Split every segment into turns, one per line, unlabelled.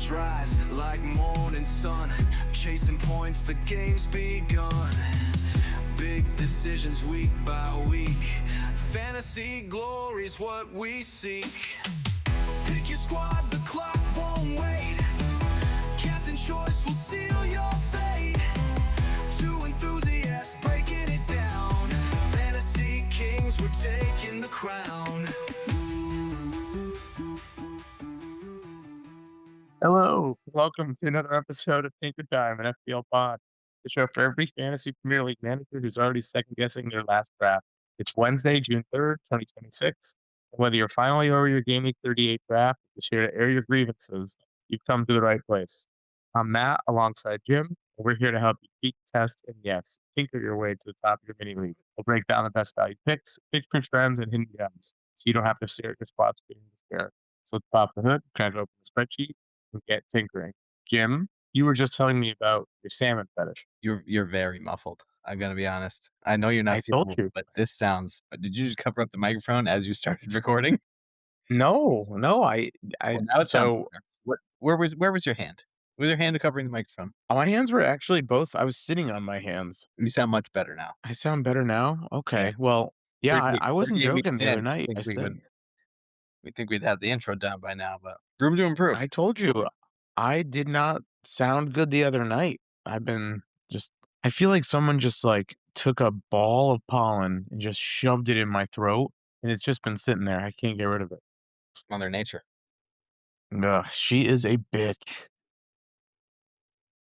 Clouds rise like morning sun, chasing points, the game's begun. Big decisions week by week, fantasy glory's what we seek. Pick your squad, the clock won't wait, Captain Choice will seal your fate. Two enthusiasts breaking it down, fantasy kings, we're taking the crown.
Hello, welcome to another episode of Tinker Time, an FPL pod, the show for every fantasy Premier League manager who's already second guessing their last draft. It's Wednesday, June 3rd, 2026. And whether you're finally over your Gameweek 38 draft or just here to air your grievances, you've come to the right place. I'm Matt alongside Jim, and we're here to help you cheat, test, and yes, tinker your way to the top of your mini league. We'll break down the best value picks, fixture trends, and hidden gems, so you don't have to stare at your squad screen in despair. So let's pop the hood, crack open the spreadsheet, and get tinkering. Jim, you were just telling me about your salmon fetish.
You're very muffled. I'm gonna be honest. I know you're not
I told
feeling it,
you.
but this sounds. Did you just cover up the microphone as you started recording?
No, I
Well, now it sounds
so
better. Where was your hand? Was your hand covering the microphone?
my hands were actually both. I was sitting on my hands.
You sound much better now.
I sound better now.
Yeah,
Okay, well, yeah, I wasn't
38
joking
weeks
the other
in.
night.
Think
I
we
said,
would. We think we'd have the intro down by now, but room to improve.
I told you, I did not sound good the other night. I've been just. I feel like someone just like took a ball of pollen and just shoved it in my throat, and it's just been sitting there. I can't get rid of it.
It's Mother Nature.
Ugh, she is a bitch.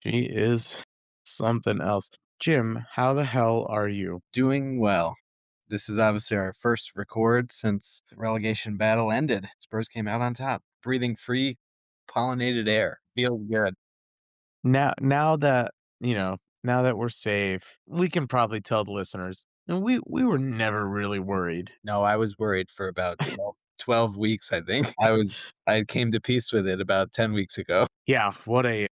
She is something else. Jim, how the hell are you?
Doing well. This is obviously our first record since the relegation battle ended. Spurs came out on top, breathing free, pollinated air. Feels good.
Now that, now that we're safe, we can probably tell the listeners. And we were never really worried.
No, I was worried for about 12 weeks, I think. I came to peace with it about 10 weeks ago.
Yeah, what a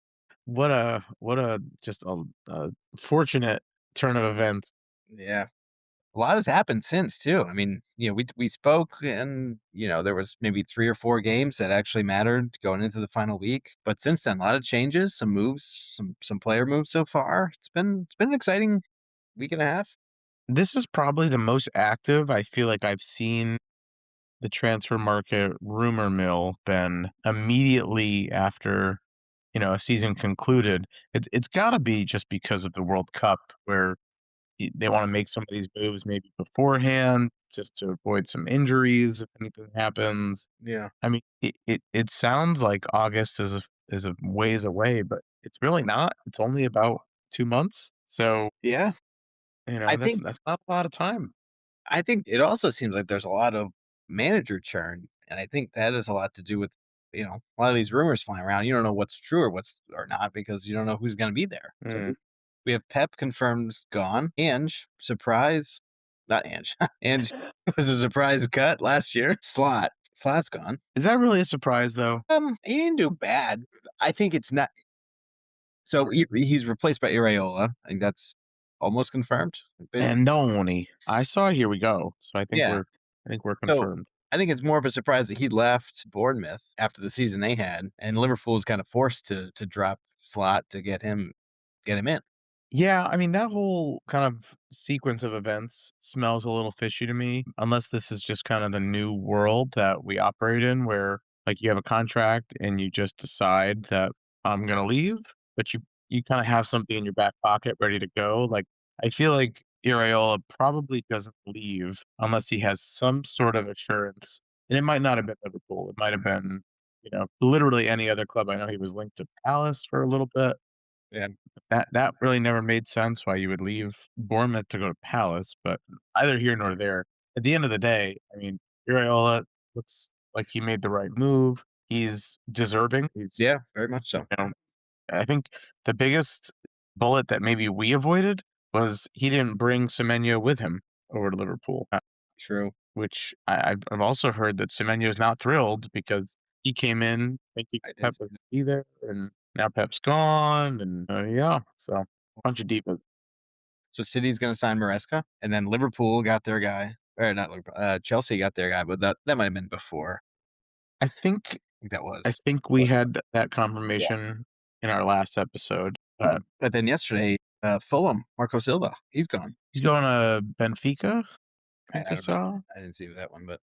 just a fortunate turn of events.
Yeah. A lot has happened since too. I mean, we spoke and, there was maybe 3 or 4 games that actually mattered going into the final week. But since then, a lot of changes, some moves, some player moves so far. It's been an exciting week and a half.
This is probably the most active I feel like I've seen the transfer market rumor mill been immediately after a season concluded. It's got to be just because of the World Cup, where they want to make some of these moves maybe beforehand, just to avoid some injuries if anything happens.
Yeah.
I mean, it sounds like August is a ways away, but it's really not. It's only about 2 months, so
Yeah. I
that's
think
that's not a lot of time.
I think it also seems like there's a lot of manager churn, and I think that has a lot to do with, a lot of these rumors flying around. You don't know what's true or not because you don't know who's going to be there. So
Mm.
we have Pep confirmed gone. Ange, surprise, not Ange. Ange was a surprise cut last year. Slot's gone.
Is that really a surprise, though?
He didn't do bad. I think it's not. So he's replaced by Iraola. I think that's almost confirmed.
And Andoni. I saw Here We Go, so
Yeah.
I think we're
So
confirmed.
I think it's more of a surprise that he left Bournemouth after the season they had, and Liverpool was kind of forced to drop Slot to get him in.
Yeah, I mean, that whole kind of sequence of events smells a little fishy to me, unless this is just kind of the new world that we operate in, where like you have a contract and you just decide that I'm gonna leave, but you kind of have something in your back pocket ready to go. Like I feel like Iraola probably doesn't leave unless he has some sort of assurance. And it might not have been Liverpool. It might have been, literally any other club. I know he was linked to Palace for a little bit.
Yeah.
That really never made sense why you would leave Bournemouth to go to Palace, but either here nor there. At the end of the day, I mean, Iraola looks like he made the right move. He's deserving.
Yeah, very much so.
You know, I think the biggest bullet that maybe we avoided was he didn't bring Semenyo with him over to Liverpool,
True.
which I've also heard that Semenyo is not thrilled because he came in thinking
I did.
Pep was going to be there, and now Pep's gone, and yeah, so a bunch of divas.
So City's going to sign Maresca, and then Liverpool got their guy, or not Liverpool. Chelsea got their guy, but that might have been before.
I think
think that
I
was.
think we had that confirmation in our last episode, but
But then yesterday, Fulham, Marco Silva, he's gone.
he's going to Benfica, I think I
I don't know.
saw.
I didn't see that one, but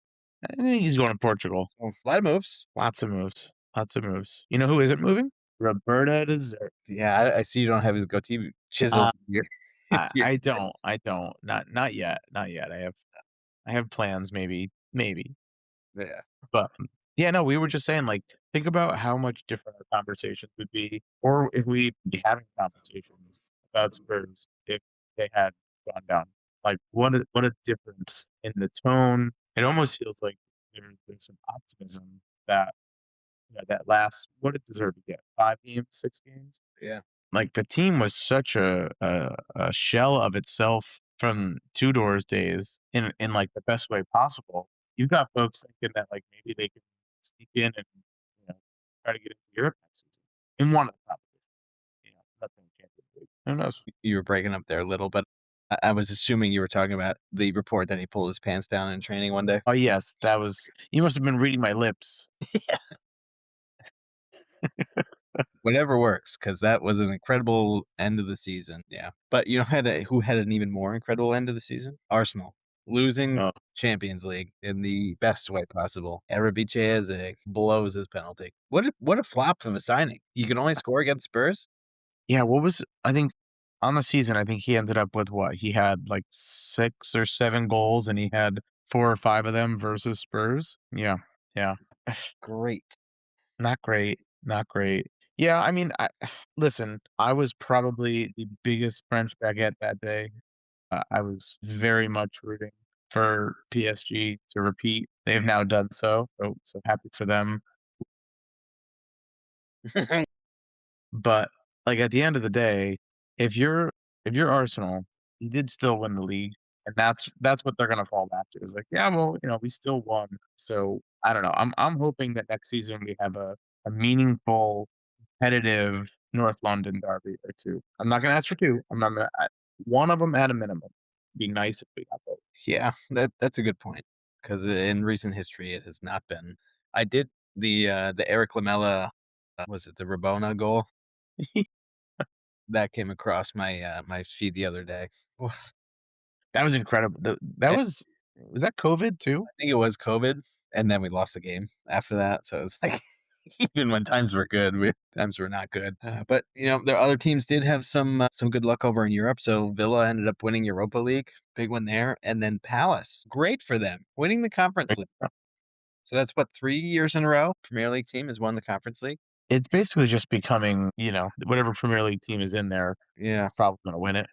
I think he's going to Portugal.
a lot of moves.
Lots of moves. Lots of moves. You know who isn't moving? Roberta Dessert.
Yeah, I see you don't have his goatee chiseled
Uh,
here.
I don't. I don't. Not yet. Not yet. I have plans. Maybe.
Yeah.
But yeah, no. We were just saying, like, think about how much different our conversations would be, or if we'd be having conversations about Spurs if they had gone down. Like, what a difference in the tone. It almost feels like there's some optimism that that last what it deserved to get 5 games, 6 games.
Yeah.
Like, the team was such a shell of itself from Two Doors days in, like, the best way possible. You got folks thinking that, like, maybe they could sneak in and, you know, try to get into Europe next season in one of the competitions, nothing Champions League. Who knows?
You were breaking up there a little, but I was assuming you were talking about the report that he pulled his pants down in training one day.
Oh, yes, that was you must have been reading my lips.
Whatever works, because that was an incredible end of the season. Yeah. But you know who had an even more incredible end of the season? Arsenal. Losing
Oh,
Champions League in the best way possible. Erebice Eze blows his penalty. What a flop of a signing. You can only score against Spurs?
yeah, what was I think on the season, I think he ended up with what? He had, like, 6 or 7 goals, and he had 4 or 5 of them versus Spurs. Yeah, yeah.
Great.
Not great, not great. Yeah, I mean, listen, I was probably the biggest French baguette that day. I was very much rooting for PSG to repeat. They've now done so happy for them. But, like, at the end of the day, if you're if you're Arsenal, you did still win the league, and that's what they're gonna fall back to. Is like, "Yeah, well, we still won." So, I don't know. I'm hoping that next season we have a meaningful, competitive North London derby or 2. I'm not gonna ask for 2. I'm not gonna 1 of them at a minimum. Be nice if we got both.
Yeah, that's a good point. Because in recent history, it has not been. I did the Eric Lamela, was it the Rabona goal? That came across my feed the other day. Oof.
That was incredible. That
I
was that COVID too?
think it was COVID, and then we lost the game after that, so it's like, even when times were good, times were not good. But, the other teams did have some good luck over in Europe, so Villa ended up winning Europa League, big one there, and then Palace, great for them, winning the Conference League. So that's what, 3 years in a row, Premier League team has won the Conference League?
It's basically just becoming, whatever Premier League team is in there
Yeah.
is probably gonna win it.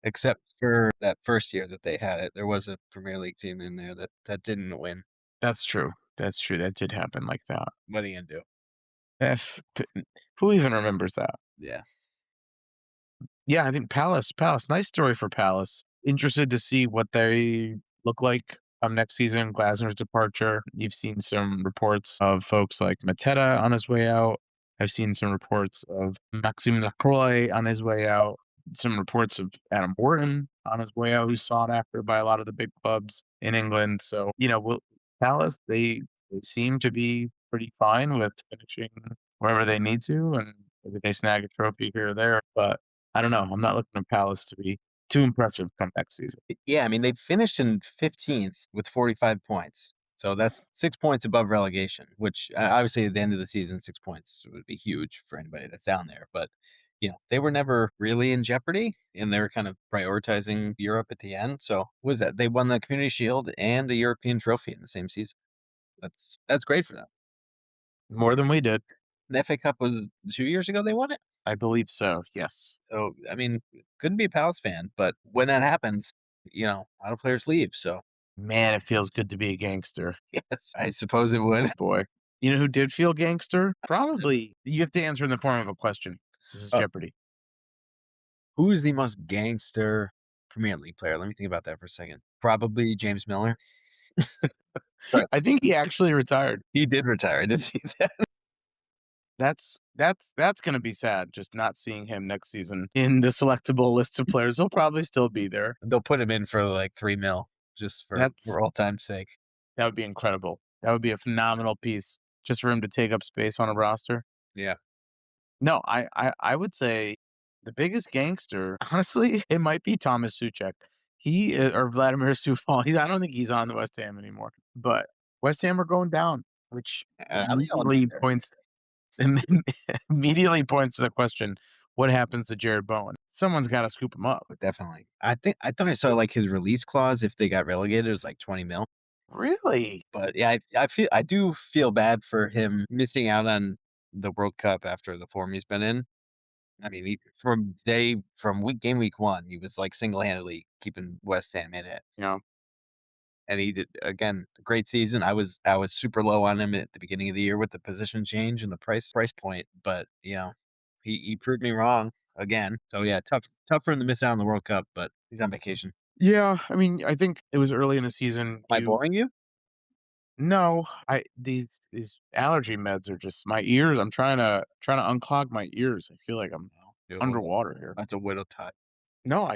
Except for that first year that they had it, there was a Premier League team in there that didn't win.
That's true. That's true. That did happen like that.
What are you gonna do?
If who even remembers that?
Yeah.
Yeah, I think Palace, nice story for Palace. Interested to see what they look like next season. Glasner's departure. You've seen some reports of folks like Mateta on his way out. I've seen some reports of Maxime Lacroix on his way out. Some reports of Adam Wharton on his way out, who's sought after by a lot of the big clubs in England. So, Palace, they seem to be pretty fine with finishing wherever they need to, and maybe they snag a trophy here or there. But I don't know. I'm not looking at Palace to be too impressive come next season.
Yeah, I mean, they finished in 15th with 45 points. So that's 6 points above relegation, which, obviously at the end of the season, 6 points would be huge for anybody that's down there. But, they were never really in jeopardy, and they were kind of prioritizing Europe at the end. So what is that? They won the Community Shield and a European trophy in the same season. That's great for them.
More than we did.
The FA Cup was 2 years ago they won it?
I believe so. Yes.
So, I mean, couldn't be a Palace fan, but when that happens, a lot of players leave, so
Man, it feels good to be a gangster.
yes, I suppose it would.
Boy. You know who did feel gangster? Probably. You have to answer in the form of a question. This is
Oh,
Jeopardy.
who is the most gangster Premier League player? Let me think about that for a second. Probably James Miller. Sorry,
I think he actually retired.
he did retire, I did see that.
That's gonna be sad, just not seeing him next season in the selectable list of players. He'll probably still be there.
They'll put him in for, like, 3 mil just for
That's
old time's sake.
that would be incredible. That would be a phenomenal piece.
just for him to take up space on a roster.
Yeah.
No, I would say the biggest gangster, honestly, it might be Thomas Suchek. Or Vladimir Sufal. I don't think he's on the West Ham anymore. But West Ham are going down, which
How many all
immediately
there?
points immediately points to the question: what happens to Jared Bowen? Someone's got to scoop him up.
Definitely. I thought I saw like his release clause if they got relegated it was like 20 mil.
Really?
But yeah, I do feel bad for him missing out on the World Cup after the form he's been in. I mean, from game week 1, he was like single-handedly keeping West Ham in it.
Yeah.
And he did again, a great season. I was super low on him at the beginning of the year with the position change and the price point, but he proved me wrong again. So yeah, tough for him to miss out on the World Cup, but he's on vacation.
Yeah, I mean, I think it was early in the season.
Am I boring you?
No, I these allergy meds are just my ears. I'm trying to unclog my ears. I feel like I'm
No.
underwater here.
That's a widow tie.
No,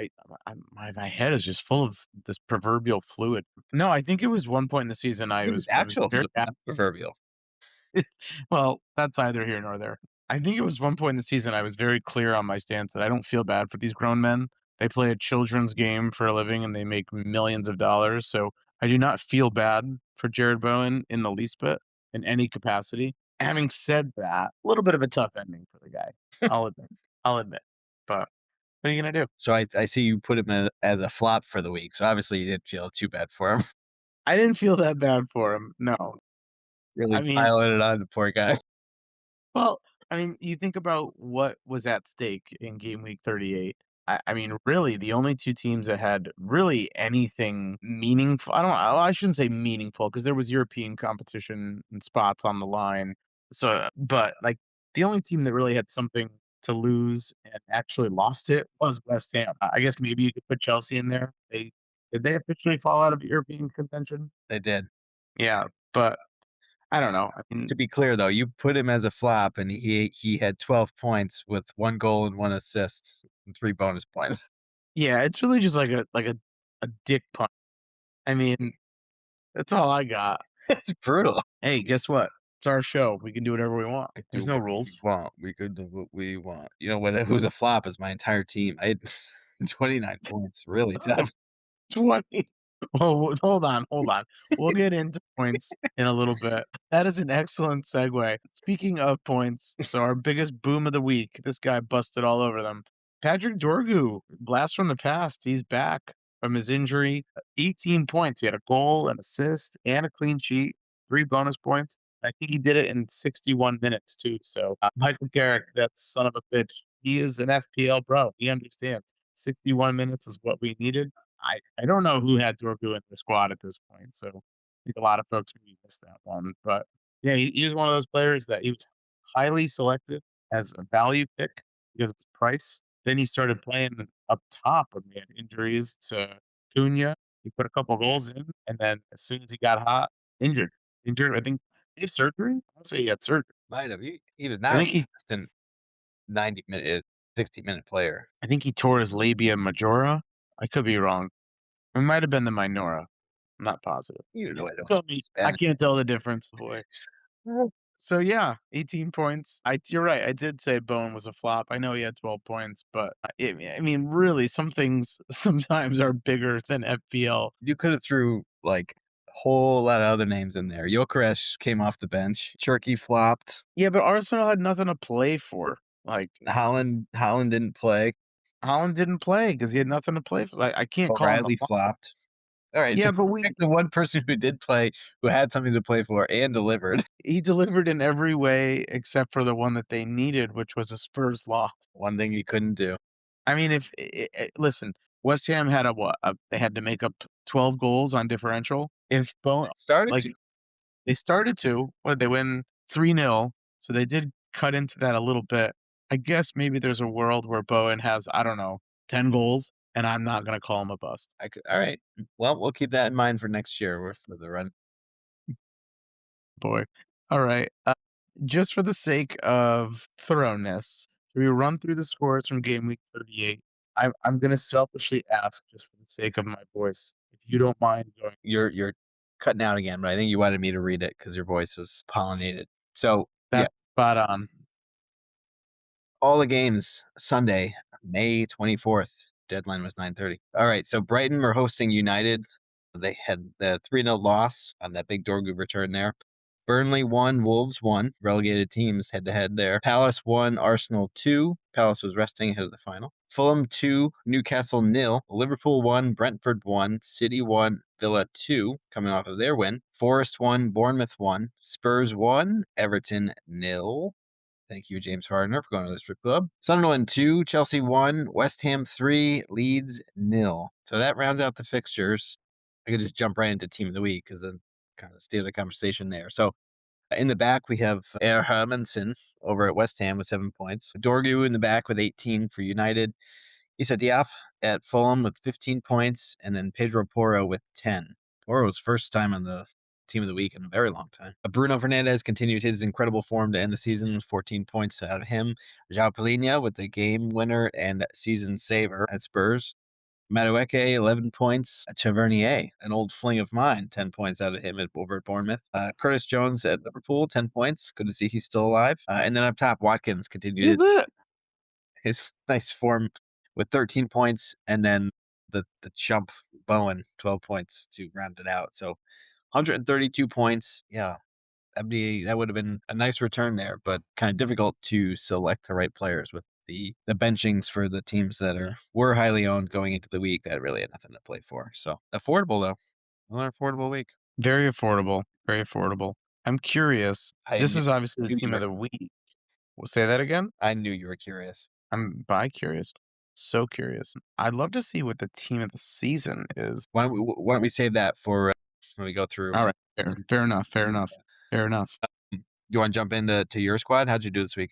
my head is just full of this proverbial fluid. No, I think it was one point in the season
It was
I was
actual
very
fluid, not
active.
proverbial.
Well, that's either here nor there. I think it was one point in the season I was very clear on my stance that I don't feel bad for these grown men. They play a children's game for a living and they make millions of dollars. So I do not feel bad for Jared Bowen in the least bit in any capacity. Having said that, a little bit of a tough ending for the guy. I'll admit. I'll admit. But what are you gonna do?
So I see you put him as a flop for the week. So obviously you didn't feel too bad for him.
I didn't feel that bad for him. No. I
Really
mean,
piling it on the poor guy.
well, I mean, you think about what was at stake in game week 38. I mean, really, the only two teams that had really anything meaningful. I shouldn't say meaningful because there was European competition and spots on the line. So, but like the only team that really had something to lose and actually lost it was West Ham. I guess maybe you could put Chelsea in there. Did they officially fall out of European contention?
They did.
Yeah, but I don't know. I mean,
To be clear though, you put him as a flop and he had 12 points with 1 goal and 1 assist and 3 bonus points.
yeah, it's really just like a dick punch. I mean, that's all I got.
It's brutal.
Hey, guess what? It's our show. We can do whatever we want.
Do
There's no
what we
rules.
want. We could do what we want. You know what? Who's a flop is my entire team. I had 29 points. Really tough.
20. Oh, hold on. We'll get into points in a little bit. That is an excellent segue. Speaking of points, so our biggest boom of the week, this guy busted all over them. Patrick Dorgu, blast from the past. He's back from his injury. 18 points. He had a goal, an assist, and a clean sheet, 3 bonus points. I think he did it in 61 minutes too. So Michael Garrick, that son of a bitch, he is an FPL bro. He understands. 61 minutes is what we needed. I don't know who had Dorgu in the squad at this point, so I think a lot of folks maybe missed that one. But yeah, he was one of those players that he was highly selected as a value pick because of his price. Then he started playing up top when we had injuries to Cunha. He put a couple goals in, and then as soon as he got hot, injured. Injured. I think he had surgery. I'll say he had surgery.
Might have. He was
I
not a
think he
consistent 90-minute, 60-minute player.
I think he tore his labia majora. I could be wrong. It might have been the minora. I'm not positive.
You know it was
Tell me, I
Spanish.
can't tell the difference, boy. So yeah, 18 points. You're right. I did say Bone was a flop. I know he had 12 points, but I mean, really, some things sometimes are bigger than FPL.
You could have threw like a whole lot of other names in there. Gyökeres came off the bench. Cherky flopped.
Yeah, but Arsenal had nothing to play for. Like
Holland didn't play.
Holland didn't play because he had nothing to play for. I can't call him a
O'Reilly
flop.
flopped. All right, so
Yeah, but
pick the one person who did play, who had something to play for and delivered.
he delivered in every way except for the one that they needed, which was a Spurs loss.
One thing he couldn't do.
I mean, if listen, West Ham had they had to make up 12 goals on differential. If Bone
Started
like
to.
they started to, they win 3-0, so they did cut into that a little bit. I guess maybe there's a world where Bowen has, I don't know, 10 goals, and I'm not gonna call him a bust.
All right. Well, we'll keep that in mind for next year for the run.
Boy. All right. Just for the sake of thoroughness, should we run through the scores from game week 38? I'm gonna selfishly ask just for the sake of my voice, if you don't mind going.
You're cutting out again, but I think you wanted me to read it because your voice was pollinated. So, yeah,
That's spot on.
all the games Sunday, May 24th. Deadline was 9:30. All right, so Brighton were hosting United. They had the 3-0 loss on that big Dorgu return there. Burnley won, Wolves won, relegated teams head-to-head there. Palace won, Arsenal 2. Palace was resting ahead of the final. Fulham 2, Newcastle 0. Liverpool 1, Brentford 1, City 1, Villa 2, coming off of their win. Forest 1, Bournemouth 1, Spurs 1, Everton 0. Thank you, James Hardener, for going to the strip club. Sunderland 2, Chelsea 1, West Ham 3, Leeds 0. So that rounds out the fixtures. I could just jump right into Team of the Week because then kind of steer the conversation there. So in the back, we have Hermansen over at West Ham with 7 points. Dorgu in the back with 18 for United. Issa Diop at Fulham with 15 points, and then Pedro Porro with 10. Porro's first time on the Team of the Week in a very long time. Bruno Fernandes continued his incredible form to end the season with 14 points out of him. João Palhinha with the game winner and season saver at Spurs. Madueke, 11 points. Tavernier, an old fling of mine, 10 points out of him over at Bournemouth. Curtis Jones at Liverpool, 10 points. Good to see he's still alive. And then up top, Watkins continued
Is it?
his nice form with 13 points, and then the chump Bowen, 12 points to round it out. So 132 points. Yeah, that would have been a nice return there, but kind of difficult to select the right players with the benchings for the teams that were highly owned going into the week that really had nothing to play for. So affordable though. Another affordable week.
Very affordable. Very affordable. I'm curious. This is obviously the team of the week. We'll say that again.
I knew you were curious.
I'm bi-curious. So curious. I'd love to see what the team of the season is.
Why don't we save that for when we go through?
All right. Fair enough. Fair enough. Fair enough.
Do you want to jump into your squad? How'd you do this week?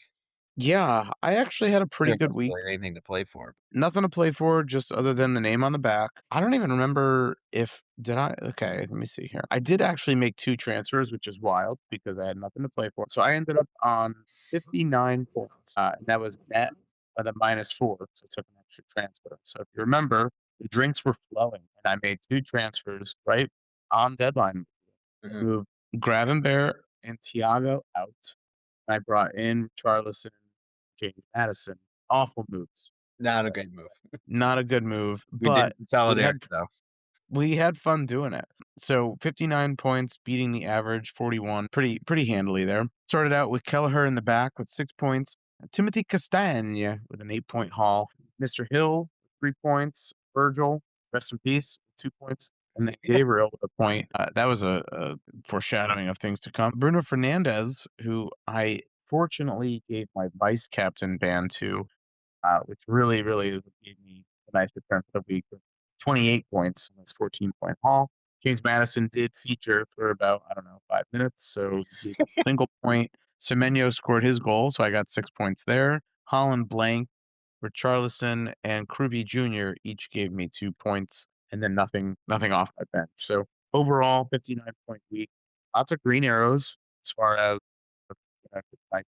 Yeah, I actually had a pretty good week.
Really anything to play for.
Nothing to play for, just other than the name on the back. I don't even remember if okay, let me see here. I did actually make 2 transfers, which is wild because I had nothing to play for. So I ended up on 59 points. And that was net of the -4, so I took an extra transfer. So if you remember, the drinks were flowing, and I made 2 transfers right on deadline.
Mhm.
Moved Gravenberch and Thiago out. I brought in Charlison, James Madison. Awful moves.
Not a great move.
Not a good move,
We
but
did solidarity though.
we had fun doing it. So 59 points, beating the average 41, pretty handily there. Started out with Kelleher in the back with 6 points. Timothy Castagne with an 8-point haul. Mr. Hill, 3 points. Virgil, rest in peace, 2 points. And then Gabriel with a point. That was a foreshadowing of things to come. Bruno Fernandes, who I fortunately gave my vice captain ban to, which really gave me a nice return for the week. 28 points in this 14-point haul. James Madison did feature for about, 5 minutes, so he gave a single point. Semenyo scored his goal, so I got 6 points there. Holland blank, Richarlison, and Kruby Jr. each gave me 2 points, and then nothing off my bench. So overall, 59-point week. Lots of green arrows as far as my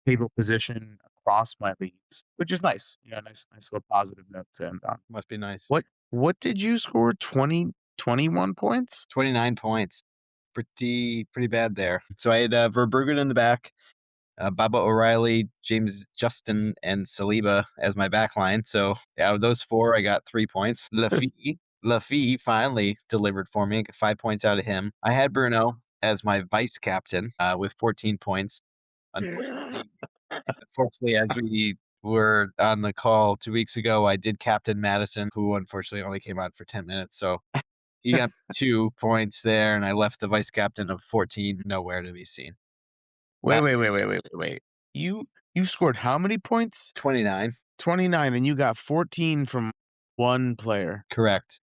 table position across my leagues, which is nice. Nice little positive note to end on.
Must be nice.
What did you score? 21 points?
29 points. Pretty bad there. So I had Verbruggen in the back, Baba O'Reilly, James Justin, and Saliba as my back line. So out of those 4, I got 3 points. Lafie finally delivered for me. I got 5 points out of him. I had Bruno as my vice captain with 14 points. Unfortunately, as we were on the call 2 weeks ago, I did captain Madison, who unfortunately only came on for 10 minutes. So he got 2 points there, and I left the vice captain of 14 nowhere to be seen.
Wait. You scored how many points?
29.
29, and you got 14 from one player.
Correct.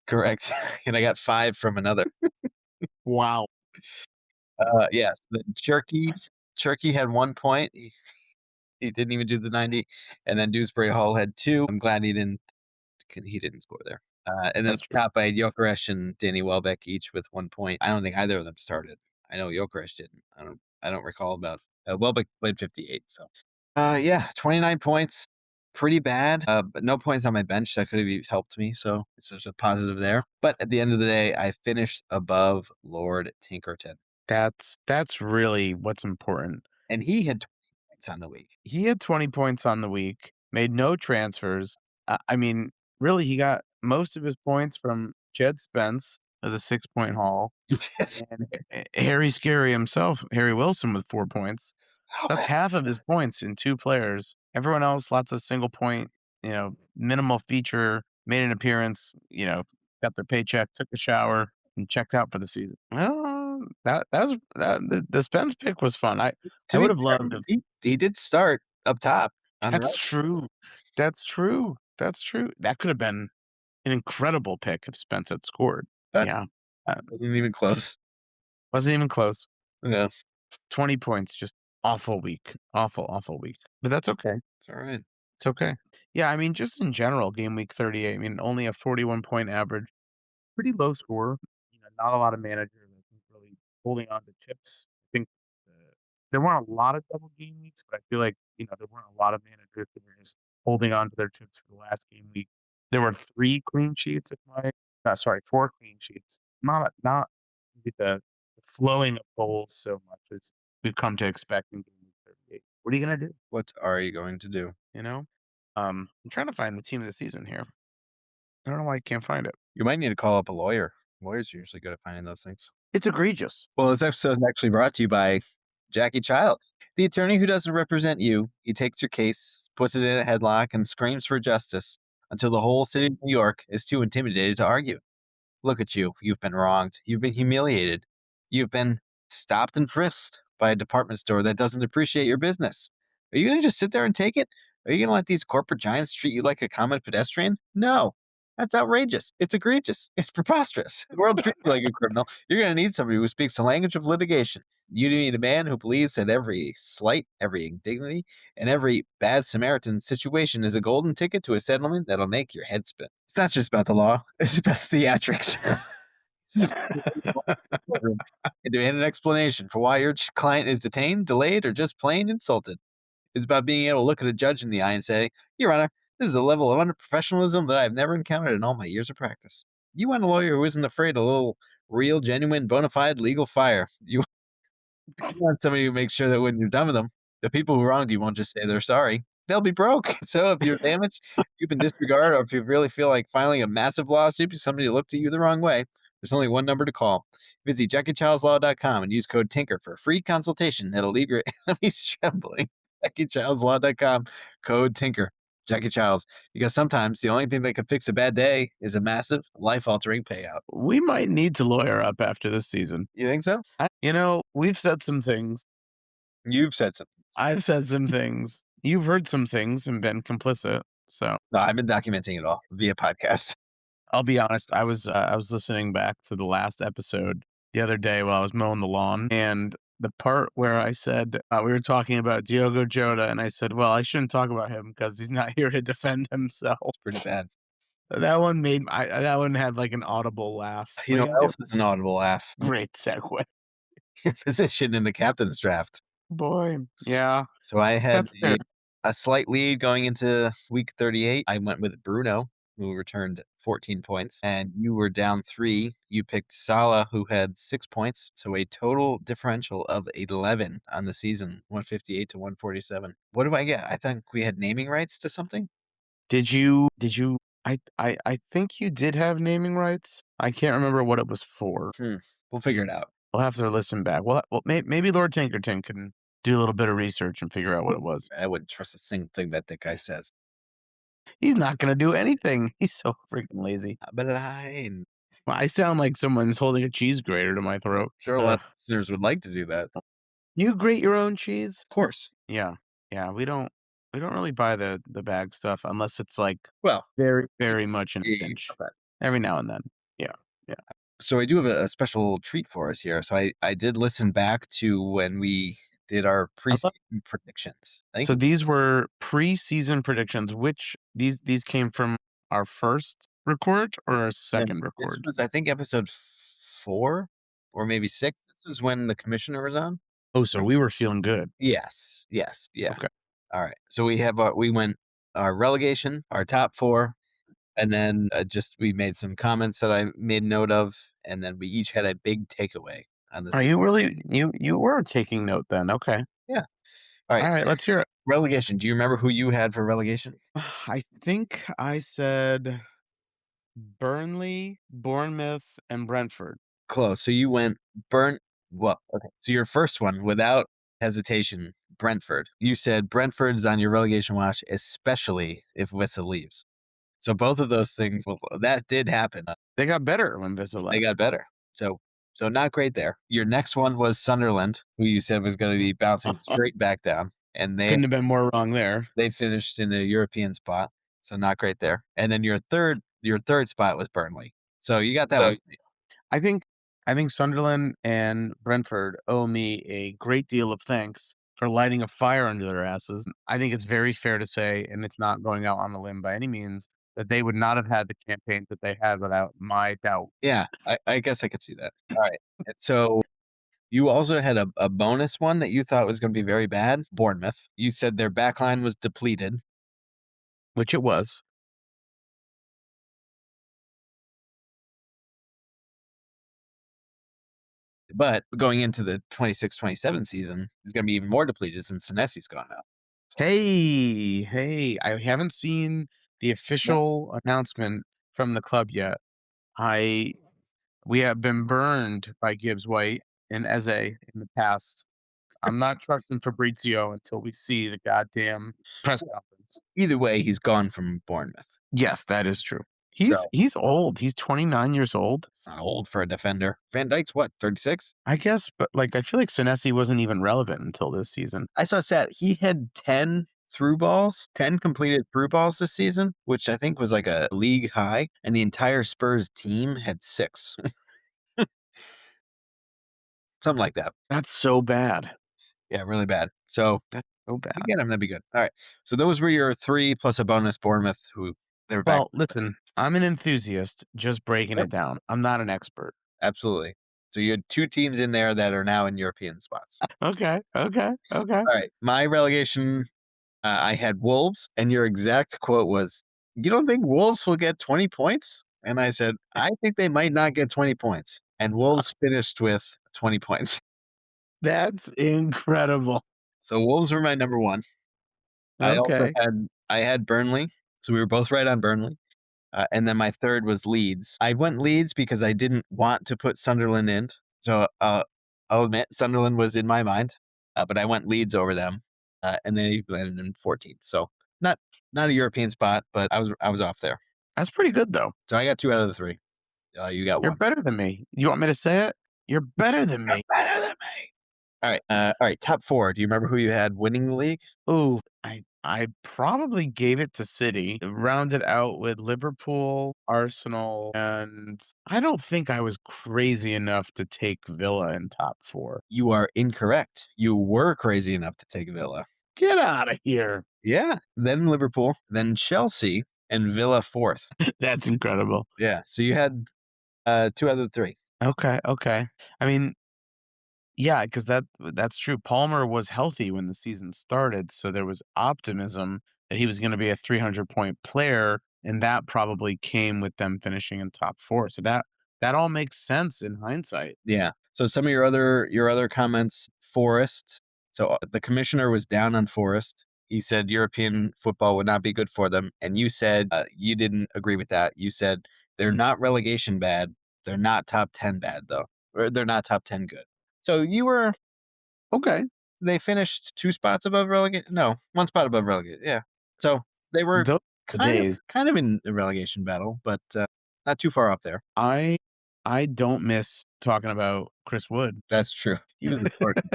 And I got 5 from another.
Wow.
Yes. The Cherky had 1 point. He didn't even do the 90. And then Dewsbury Hall had 2. I'm glad he didn't score there. And then
That's true.
top, I had Jokeresh and Danny Welbeck each with 1 point. I don't think either of them started. I know Jokeresh didn't. I don't recall about Welbeck played 58. So 29 points. Pretty bad, but no points on my bench. That could have helped me, so it's just a positive there. But at the end of the day, I finished above Lord Tinkerton.
That's really what's important.
And he had 20 points on the week.
He had 20 points on the week, made no transfers. I mean, really, he got most of his points from Jed Spence of the 6-point haul
Yes.
and Harry Scary himself, Harry Wilson with 4 points.
Oh,
That's half of his points in 2 players. Everyone else, lots of single point, minimal feature, made an appearance, got their paycheck, took a shower, and checked out for the season. Well, the Spence pick was fun.
to
I
be
would have
fair,
loved to.
he did start up top on the
That's
right.
true. That's true. That's true. That could have been an incredible pick if Spence had scored.
But
Yeah. Uh,
wasn't even close.
wasn't even close.
No,
20 points, just awful week. Awful, awful week. But that's okay.
it's all right.
It's okay. Yeah, I mean, just in general, game week 38, I mean, only a 41-point average. Pretty low score. Not a lot of managers, I think, really holding on to tips. I think there weren't a lot of double game weeks, but I feel like, there weren't a lot of managers that were just holding on to their chips for the last game week. There were 3 clean sheets of my sorry, 4 clean sheets. Not the flowing of goals so much as we've come to expect in game week 38. What are you gonna do?
What are you going to do?
You know? I'm trying to find the team of the season here. I don't know why I can't find it.
You might need to call up a lawyer. Lawyers are usually good at finding those things.
It's egregious.
Well, this episode is actually brought to you by Jackie Childs, the attorney who doesn't represent you. He takes your case, puts it in a headlock, and screams for justice until the whole city of New York is too intimidated to argue. Look at you. You've been wronged. You've been humiliated. You've been stopped and frisked by a department store that doesn't appreciate your business. Are you going to just sit there and take it? Are you going to let these corporate giants treat you like a common pedestrian? No. That's outrageous. It's egregious. It's preposterous. The world treats you like a criminal. You're going to need somebody who speaks the language of litigation. You need a man who believes that every slight, every indignity, and every bad Samaritan situation is a golden ticket to a settlement that'll make your head spin. It's not just about the law. It's about theatrics. It's about and demand an explanation for why your client is detained, delayed, or just plain insulted. It's about being able to look at a judge in the eye and say, Your Honor, this is a level of unprofessionalism that I've never encountered in all my years of practice. You want a lawyer who isn't afraid of a little real, genuine, bona fide legal fire. You want somebody who makes sure that when you're done with them, the people who wronged you won't just say they're sorry. They'll be broke. So if you're damaged, you've been disregarded, or if you really feel like filing a massive lawsuit because somebody looked at you the wrong way, there's only one number to call. Visit JackieChildslaw.com and use code TINKER for a free consultation that'll leave your enemies trembling. JackieChildslaw.com, code TINKER. Jackie Childs, because sometimes the only thing that can fix a bad day is a massive, life-altering payout.
We might need to lawyer up after this season.
You think so?
We've said some things.
You've said something.
I've said some things. You've heard some things and been complicit. So
No, I've been documenting it all via podcast.
I'll be honest. I was listening back to the last episode the other day while I was mowing the lawn, and the part where I said we were talking about Diogo Jota, and I said, "Well, I shouldn't talk about him because he's not here to defend himself."
It's pretty bad.
That one that one had like an audible laugh.
You know
What are
what
you
else is an audible laugh?
gonna do? Great segue,
Your position in the captain's draft.
boy. Yeah,
So I had
that's good.
a slight lead going into week 38. I went with Bruno, who returned 14 points, and you were down 3. You picked Salah, who had 6 points, so a total differential of 11 on the season, 158 to 147. What do I get? I think we had naming rights to something.
Did you? I think you did have naming rights. I can't remember what it was for.
We'll figure it out.
We'll have to listen back. Well, maybe Lord Tankerton can do a little bit of research and figure out what it was.
I wouldn't trust a single thing that guy says.
He's not gonna do anything. He's so freaking lazy.
Blind.
Well, I sound like someone's holding a cheese grater to my throat.
Sure, a lot of listeners would like to do that. Of
You grate your own cheese?
course.
Yeah, yeah. We don't really buy the bag stuff unless it's like
Well,
very, very much in a
yeah,
pinch.
okay.
Every now and then. Yeah.
So I do have a special treat for us here. So I did listen back to when we did our preseason predictions. I think
So these were preseason predictions. Which these came from our first record or our second
this
record?
was, I think, episode 4 or maybe 6. This was when the commissioner was on.
Oh, so we were feeling good.
Yes. Yeah.
Okay.
All right. So we have we went our relegation, our top 4, and then we made some comments that I made note of, and then we each had a big takeaway on this.
Are you really you were taking note then? Okay.
Yeah. All
All
right.
right, let's hear it.
Relegation. Do you remember who you had for relegation?
I think I said Burnley, Bournemouth, and Brentford.
Close. So you went Burn. Well, okay. So your first one, without hesitation, Brentford. You said Brentford's on your relegation watch, especially if Wissa leaves. So both of those things, well, that did happen.
They got better when Vista
They
left.
got better. So not great there. Your next one was Sunderland, who you said was going to be bouncing straight back down, and
Couldn't have been more wrong there.
they finished in a European spot. So not great there. And then your third spot was Burnley. So you got that
So-
one.
I think Sunderland and Brentford owe me a great deal of thanks for lighting a fire under their asses. I think it's very fair to say, and it's not going out on a limb by any means, that they would not have had the campaigns that they had without my doubt.
Yeah, I guess I could see that. All right. And so you also had a bonus one that you thought was going to be very bad. Bournemouth. You said their back line was depleted.
Which it was.
But going into the 26-27 season, is going to be even more depleted since Senesi's gone now.
Hey, I haven't seen the official announcement from the club yet. We have been burned by Gibbs White and Eze in the past. I'm not trusting Fabrizio until we see the goddamn press conference.
Either way, he's gone from Bournemouth.
Yes, that is true.
So-
He's old. He's 29 years old.
It's not old for a defender. Van Dijk's what, 36?
I guess, but like I feel like Senesi wasn't even relevant until this season.
I saw a stat. He had 10 through balls, 10 completed through balls this season, which I think was like a league high. And the entire Spurs team had 6. Something like that.
That's so bad.
Yeah, really bad. So
That's so
if
bad.
you get him, that'd be good. All right. So those were your 3 plus a bonus Bournemouth, who they were back.
Well, listen, I'm an enthusiast just breaking
Yep.
it down. I'm not an expert.
Absolutely. So you had 2 teams in there that are now in European spots.
Okay.
All right. My relegation, I had Wolves, and your exact quote was, "You don't think Wolves will get 20 points?" And I said, "I think they might not get 20 points." And Wolves finished with 20 points.
That's incredible.
So Wolves were my number 1. I also
Okay.
had Burnley, so we were both right on Burnley. And then my third was Leeds. I went Leeds because I didn't want to put Sunderland in. So I'll admit Sunderland was in my mind, but I went Leeds over them, and they landed in 14th. So not a European spot, but I was off there.
That's pretty good though.
So I got 2 out of the 3. You got
You're
1.
better than me. You want me to say it? You're better than me.
Better than me. All right. Top 4. Do you remember who you had winning the league?
Ooh, I probably gave it to City, rounded out with Liverpool, Arsenal, and I don't think I was crazy enough to take Villa in top 4.
You are incorrect. You were crazy enough to take Villa.
Get out of here.
Yeah. Then Liverpool, then Chelsea, and Villa 4th.
That's incredible.
Yeah. So you had 2 out of the 3.
Okay. I mean, yeah, because that's true. Palmer was healthy when the season started, so there was optimism that he was going to be a 300-point player, and that probably came with them finishing in top 4. So that all makes sense in hindsight.
Yeah. So some of your other comments, Forest. So the commissioner was down on Forest. He said European football would not be good for them, and you said you didn't agree with that. You said they're not relegation bad. They're not top 10 bad though, or they're not top 10 good. So you were
Okay.
they finished 2 spots above relegation. No, 1 spot above relegation. Yeah. So they were
Those are the days.
kind of in a relegation battle, but not too far off there.
I don't miss talking about Chris Wood.
That's true. He was important.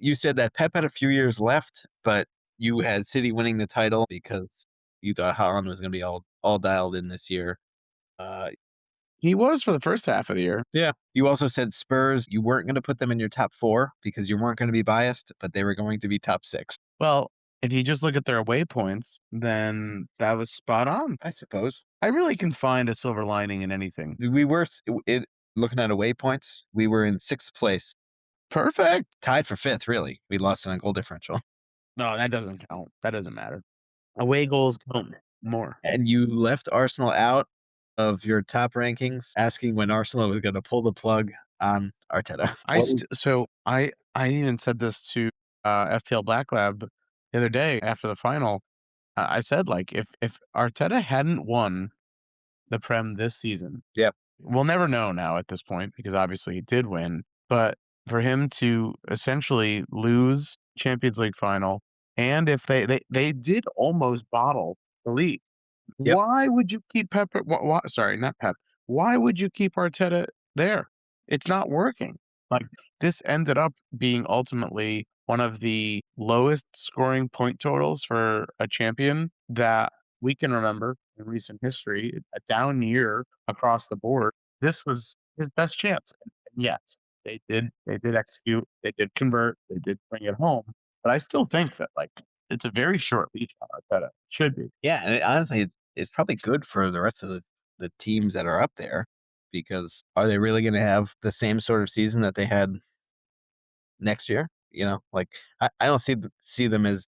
You said that Pep had a few years left, but you had City winning the title because you thought Haaland was going to be all dialed in this year.
He was for the first half of the year.
Yeah. You also said Spurs. You weren't going to put them in your top 4 because you weren't going to be biased, but they were going to be top 6.
Well, if you just look at their away points, then that was spot on.
I suppose.
I really can find a silver lining in anything.
We were looking at away points. We were in 6th place,
Perfect.
tied for 5th. Really, we lost on a goal differential.
No, that doesn't count. That doesn't matter. Away goals count more.
And you left Arsenal out of your top rankings, asking when Arsenal was going to pull the plug on Arteta.
I even said this to FPL Black Lab the other day after the final. I said, like, if Arteta hadn't won the Prem this season,
Yep.
we'll never know now at this point because obviously he did win. But for him to essentially lose Champions League final, and if they did almost bottle the league,
Yep.
why would you keep Pep? Sorry, not Pep. Why would you keep Arteta there? It's not working. Like, this ended up being ultimately one of the lowest scoring point totals for a champion that we can remember in recent history. A down year across the board. This was his best chance, and yet they did execute. They did convert. They did bring it home. But I still think that, like, it's a very short leash on Arteta. Should be.
Yeah, and honestly, it's probably good for the rest of the teams that are up there because are they really going to have the same sort of season that they had next year? You know, like I don't see them as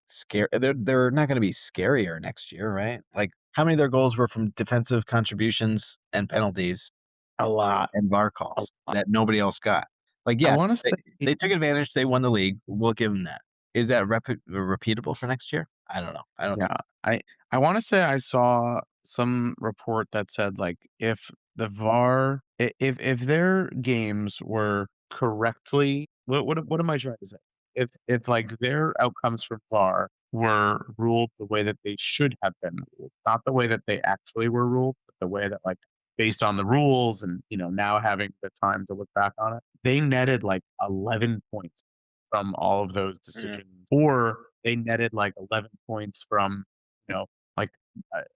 scare. They're not going to be scarier next year, right? Like how many of their goals were from defensive contributions and penalties
A lot.
and VAR
A
calls
lot.
that nobody else got? Like,
I
yeah,
wanna
they,
say
they took advantage. They won the league. We'll give them that. Is that repeatable for next year? I don't know. I don't think
yeah, I wanna say I saw some report that said, like, if the VAR if their games were correctly what am I trying to say? If, like, their outcomes from VAR were ruled the way that they should have been ruled, not the way that they actually were ruled, but the way that, like, based on the rules and, now having the time to look back on it, they netted, like, 11 points from all of those
so.
decisions, or they netted like 11 points from, like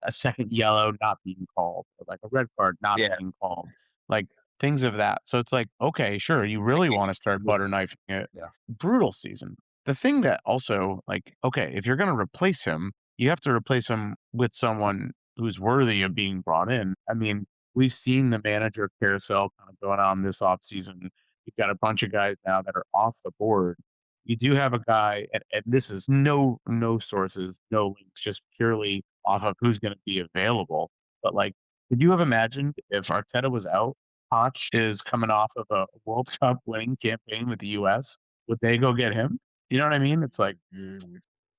a second yellow not being called, or like a red card not
Yeah,
being called, like things of that. So it's like, okay, sure, you
I
really
can't.
want to start
We'll
butter
see.
knifing it.
Yeah.
Brutal season. The thing that also, like, okay, if you're going to replace him, you have to replace him with someone who's worthy of being brought in. I mean, we've seen the manager carousel kind of going on this offseason. You've got a bunch of guys now that are off the board. You do have a guy, and this is no sources, no links, just purely off of who's going to be available. But, like, could you have imagined if Arteta was out? Poch is coming off of a World Cup winning campaign with the U.S. Would they go get him? You know what I mean? It's like,
Mm,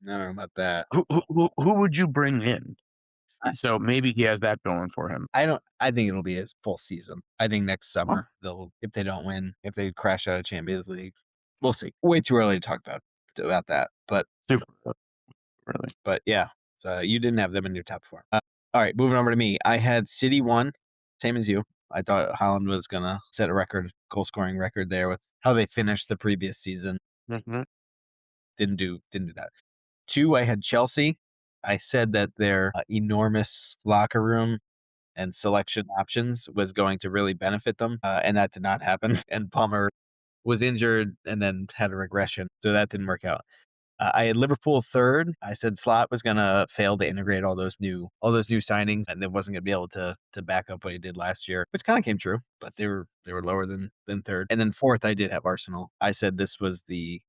I don't know about that.
who would you bring in?
I,
So maybe he has that going for him.
I don't. I think it'll be a full season. I think next
Oh,
summer they'll, if they don't win, if they crash out of Champions League, we'll see. Way too early to talk about that.
super, really.
But yeah, so you didn't have them in your top four. All right, moving over to me. I had City 1, same as you. I thought Holland was gonna set a goal scoring record there with how they finished the previous season.
Mhm.
Didn't do that. 2, I had Chelsea. I said that their enormous locker room and selection options was going to really benefit them, and that did not happen. And Palmer was injured and then had a regression, so that didn't work out. I had Liverpool 3rd. I said Slot was gonna fail to integrate all those new signings, and then wasn't gonna be able to back up what he did last year, which kind of came true. But they were lower than 3rd. And then 4th, I did have Arsenal. I said this was the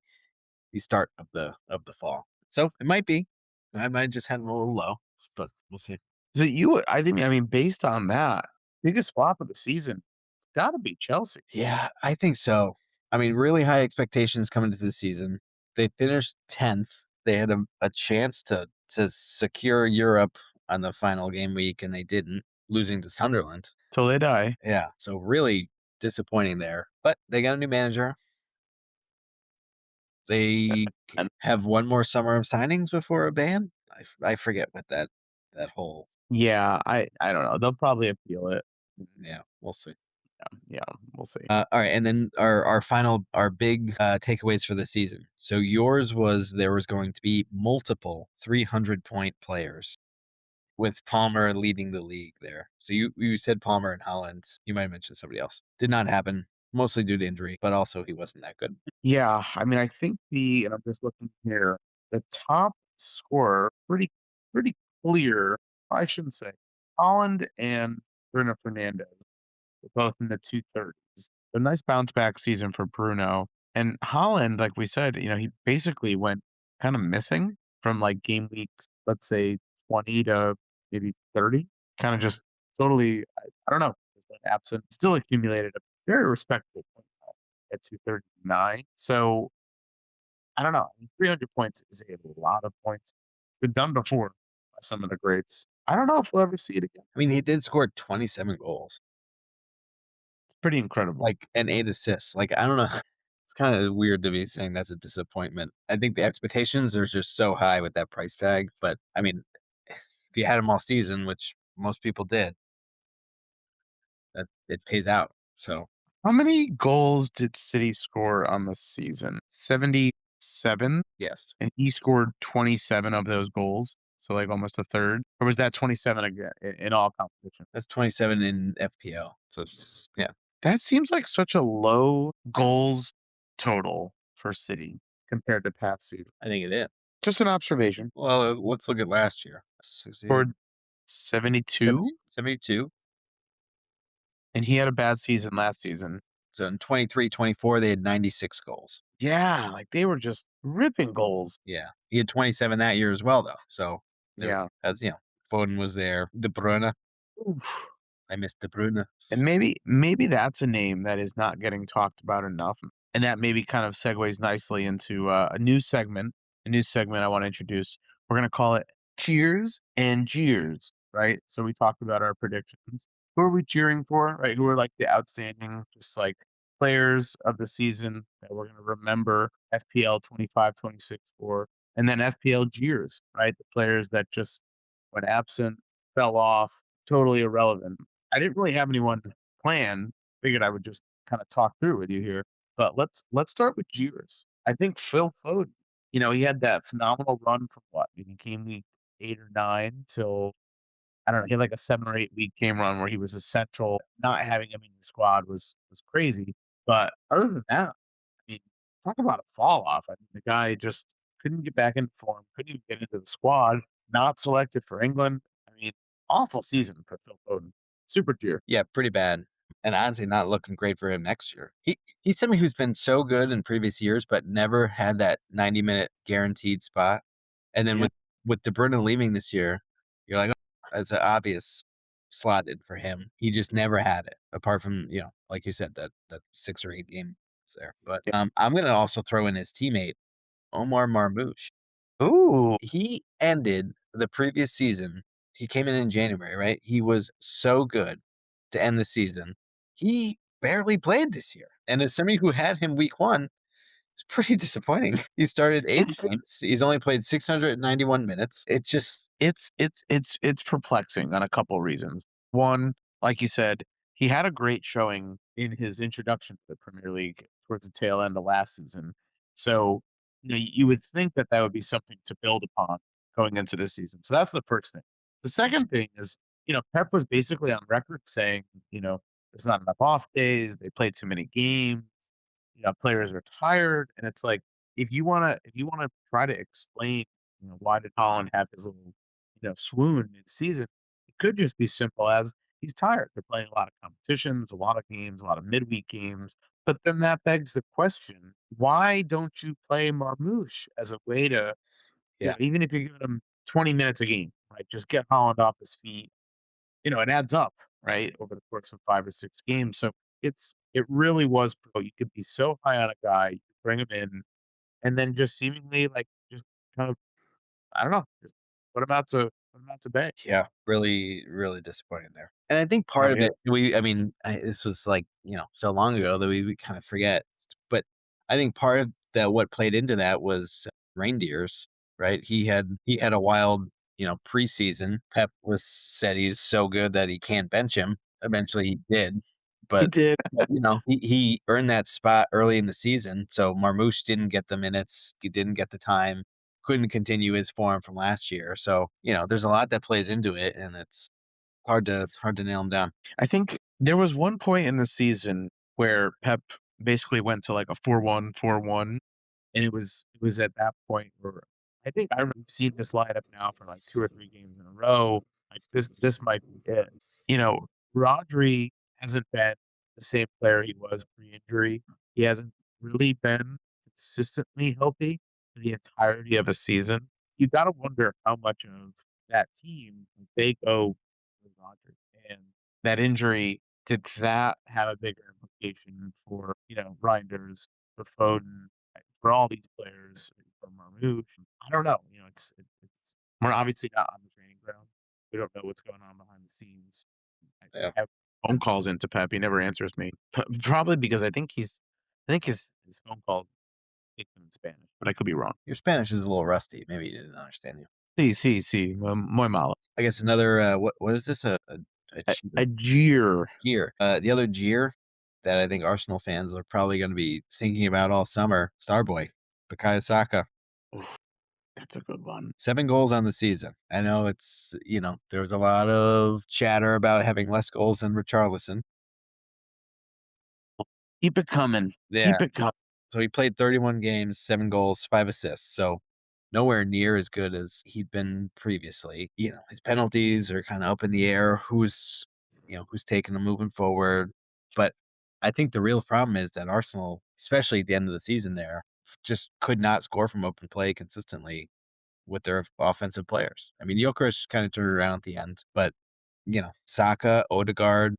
start of the fall, so it might be. I might just have them a little low, but we'll see.
So I mean, based on that, biggest flop of the season, it's got to be Chelsea.
Yeah, I think so. I mean, really high expectations coming into the season. They finished 10th. They had a chance to secure Europe on the final game week, and they didn't, losing to Sunderland.
Till they die.
Yeah, so really disappointing there. But they got a new manager. They
And
have one more summer of signings before a ban. I forget what that whole.
yeah, I don't know. They'll probably appeal it.
Yeah, we'll see.
Yeah, we'll see.
All right, and then our big takeaways for the season. So yours was there was going to be multiple 300-point players with Palmer leading the league there. So you said Palmer and Holland. You might have mentioned somebody else. Did not happen, mostly due to injury, but also he wasn't that good.
Yeah, I mean, I think and I'm just looking here, the top scorer, pretty clear. I shouldn't say Holland and Bruno Fernandez were both in the 230s. A nice bounce back season for Bruno. And Holland, like we said, he basically went kind of missing from like game weeks, let's say 20 to maybe 30. Kind of just totally, I don't know, just went absent. Still accumulated a very respectable point at 239. So I don't know. 300 points is a lot of points. It's been done before by some of the greats. I don't know if we'll ever see it again.
I mean, he did score 27 goals,
It's pretty incredible.
like, and 8 assists. Like, I don't know. It's kinda weird to be saying that's a disappointment. I think the expectations are just so high with that price tag, but, I mean, if you had him all season, which most people did, that it pays out. So,
How many goals did City score on the season? 77,
yes,
and he scored 27 of those goals. So like almost a third. Or was that 27 again in all competition?
that's 27 in FPL. So it's yeah,
That seems like such a low goals total for City compared to past seasons.
I think it is.
Just an observation.
Well, let's look at last year. 68,
Scored 72,
70, 72.
and he had a bad season last season.
So in 23-24, they had 96 goals.
Yeah, like they were just ripping goals.
Yeah. He had 27 that year as well, though. So there,
Yeah.
as you know, Foden was there. De Bruyne.
Oof.
I miss De Bruyne.
And maybe that's a name that is not getting talked about enough, and that maybe kind of segues nicely into a new segment. A new segment I want to introduce. We're gonna call it Cheers and Jeers, right? So we talked about our predictions. Who are we cheering for, right? Who are like the outstanding, just like players of the season that we're gonna remember FPL 25-26 for, and then FPL Jeers, right? The players that just went absent, fell off, totally irrelevant. I didn't really have anyone planned. Figured I would just kind of talk through with you here. But let's start with Jeers. I think Phil Foden. He had that phenomenal run from what? He came week 8 or 9 till I don't know. He had like a 7 or 8 week game run where he was essential. Not having him in your squad was crazy. But other than that, I mean, talk about a fall off. I mean, the guy just couldn't get back into form. Couldn't even get into the squad. Not selected for England. I mean, awful season for Phil Foden. Super tier.
Yeah, pretty bad. And honestly, not looking great for him next year. He's somebody who's been so good in previous years, but never had that 90-minute guaranteed spot. And then
Yeah.
with De Bruyne leaving this year, you're like, oh, it's an obvious slotted for him. He just never had it, apart from like you said, that 6 or 8 games there. But I'm gonna also throw in his teammate Omar Marmoush.
Ooh,
He ended the previous season. He came in January, right? He was so good to end the season. He barely played this year, and as somebody who had him week 1, it's pretty disappointing. He started 8
it's
games. He's only played 691 minutes. It's just
it's perplexing on a couple reasons. One, like you said, he had a great showing in his introduction to the Premier League towards the tail end of last season. So, you would think that that would be something to build upon going into this season. So that's the first thing. The second thing is, Pep was basically on record saying, there's not enough off days. They played too many games. Players are tired, and it's like if you wanna try to explain, why did Holland have his little, swoon mid-season, it could just be simple as he's tired. They're playing a lot of competitions, a lot of games, a lot of midweek games. But then that begs the question, why don't you play Marmoush as a way to,
yeah,
even if you give him 20 minutes a game, right? Just get Holland off his feet. It adds up, right, over the course of 5 or 6 games. So it really was you could be so high on a guy, you bring him in, and then just seemingly, like, just kind of, I don't know, just put him out to bed.
yeah, really, really disappointing there. And I think part
Oh,
of
yeah.
it, I mean, this was like so long ago that we kind of forget. But I think part of that, what played into that was reindeers, right? He had a wild preseason. Pep was said he's so good that he can't bench him. Eventually, he did,
He
but
did.
he earned that spot early in the season. So Marmoush didn't get the minutes. He didn't get the time. Couldn't continue his form from last year. So there's a lot that plays into it, and it's hard to nail him down.
I think there was one point in the season where Pep basically went to, like, a 4-1-4-1. And it was at that point where I think I remember we've seen this lineup now for like 2 or 3 games in a row. Like, this might be it. Rodri hasn't been the same player he was pre-injury. He hasn't really been consistently healthy for the entirety of a season. You gotta wonder how much of that team they go with Rodri. And that injury, did that have a bigger implication for, Reinders, for Foden? for all these players, for Marmouche, I don't know. It's we're obviously not on the training ground. We don't know what's going on behind the scenes. I
Yeah.
have phone calls into Pep. He never answers me. Probably because I think his phone call takes him in Spanish, but I could be wrong.
Your Spanish is a little rusty. Maybe he didn't understand you.
Sí, muy malo.
I guess another what is this a
A jeer.
jeer? The other jeer that I think Arsenal fans are probably going to be thinking about all summer. Starboy, Bukayo Saka,
Oof, that's a good one.
7 goals on the season. I know it's there was a lot of chatter about having less goals than Richarlison.
Keep it coming.
Yeah.
Keep it coming.
So he played 31 games, 7 goals, 5 assists. So nowhere near as good as he'd been previously. His penalties are kind of up in the air. Who's taking them moving forward. But I think the real problem is that Arsenal, especially at the end of the season there, just could not score from open play consistently with their offensive players. I mean, Gyökeres kind of turned around at the end, but Saka, Odegaard,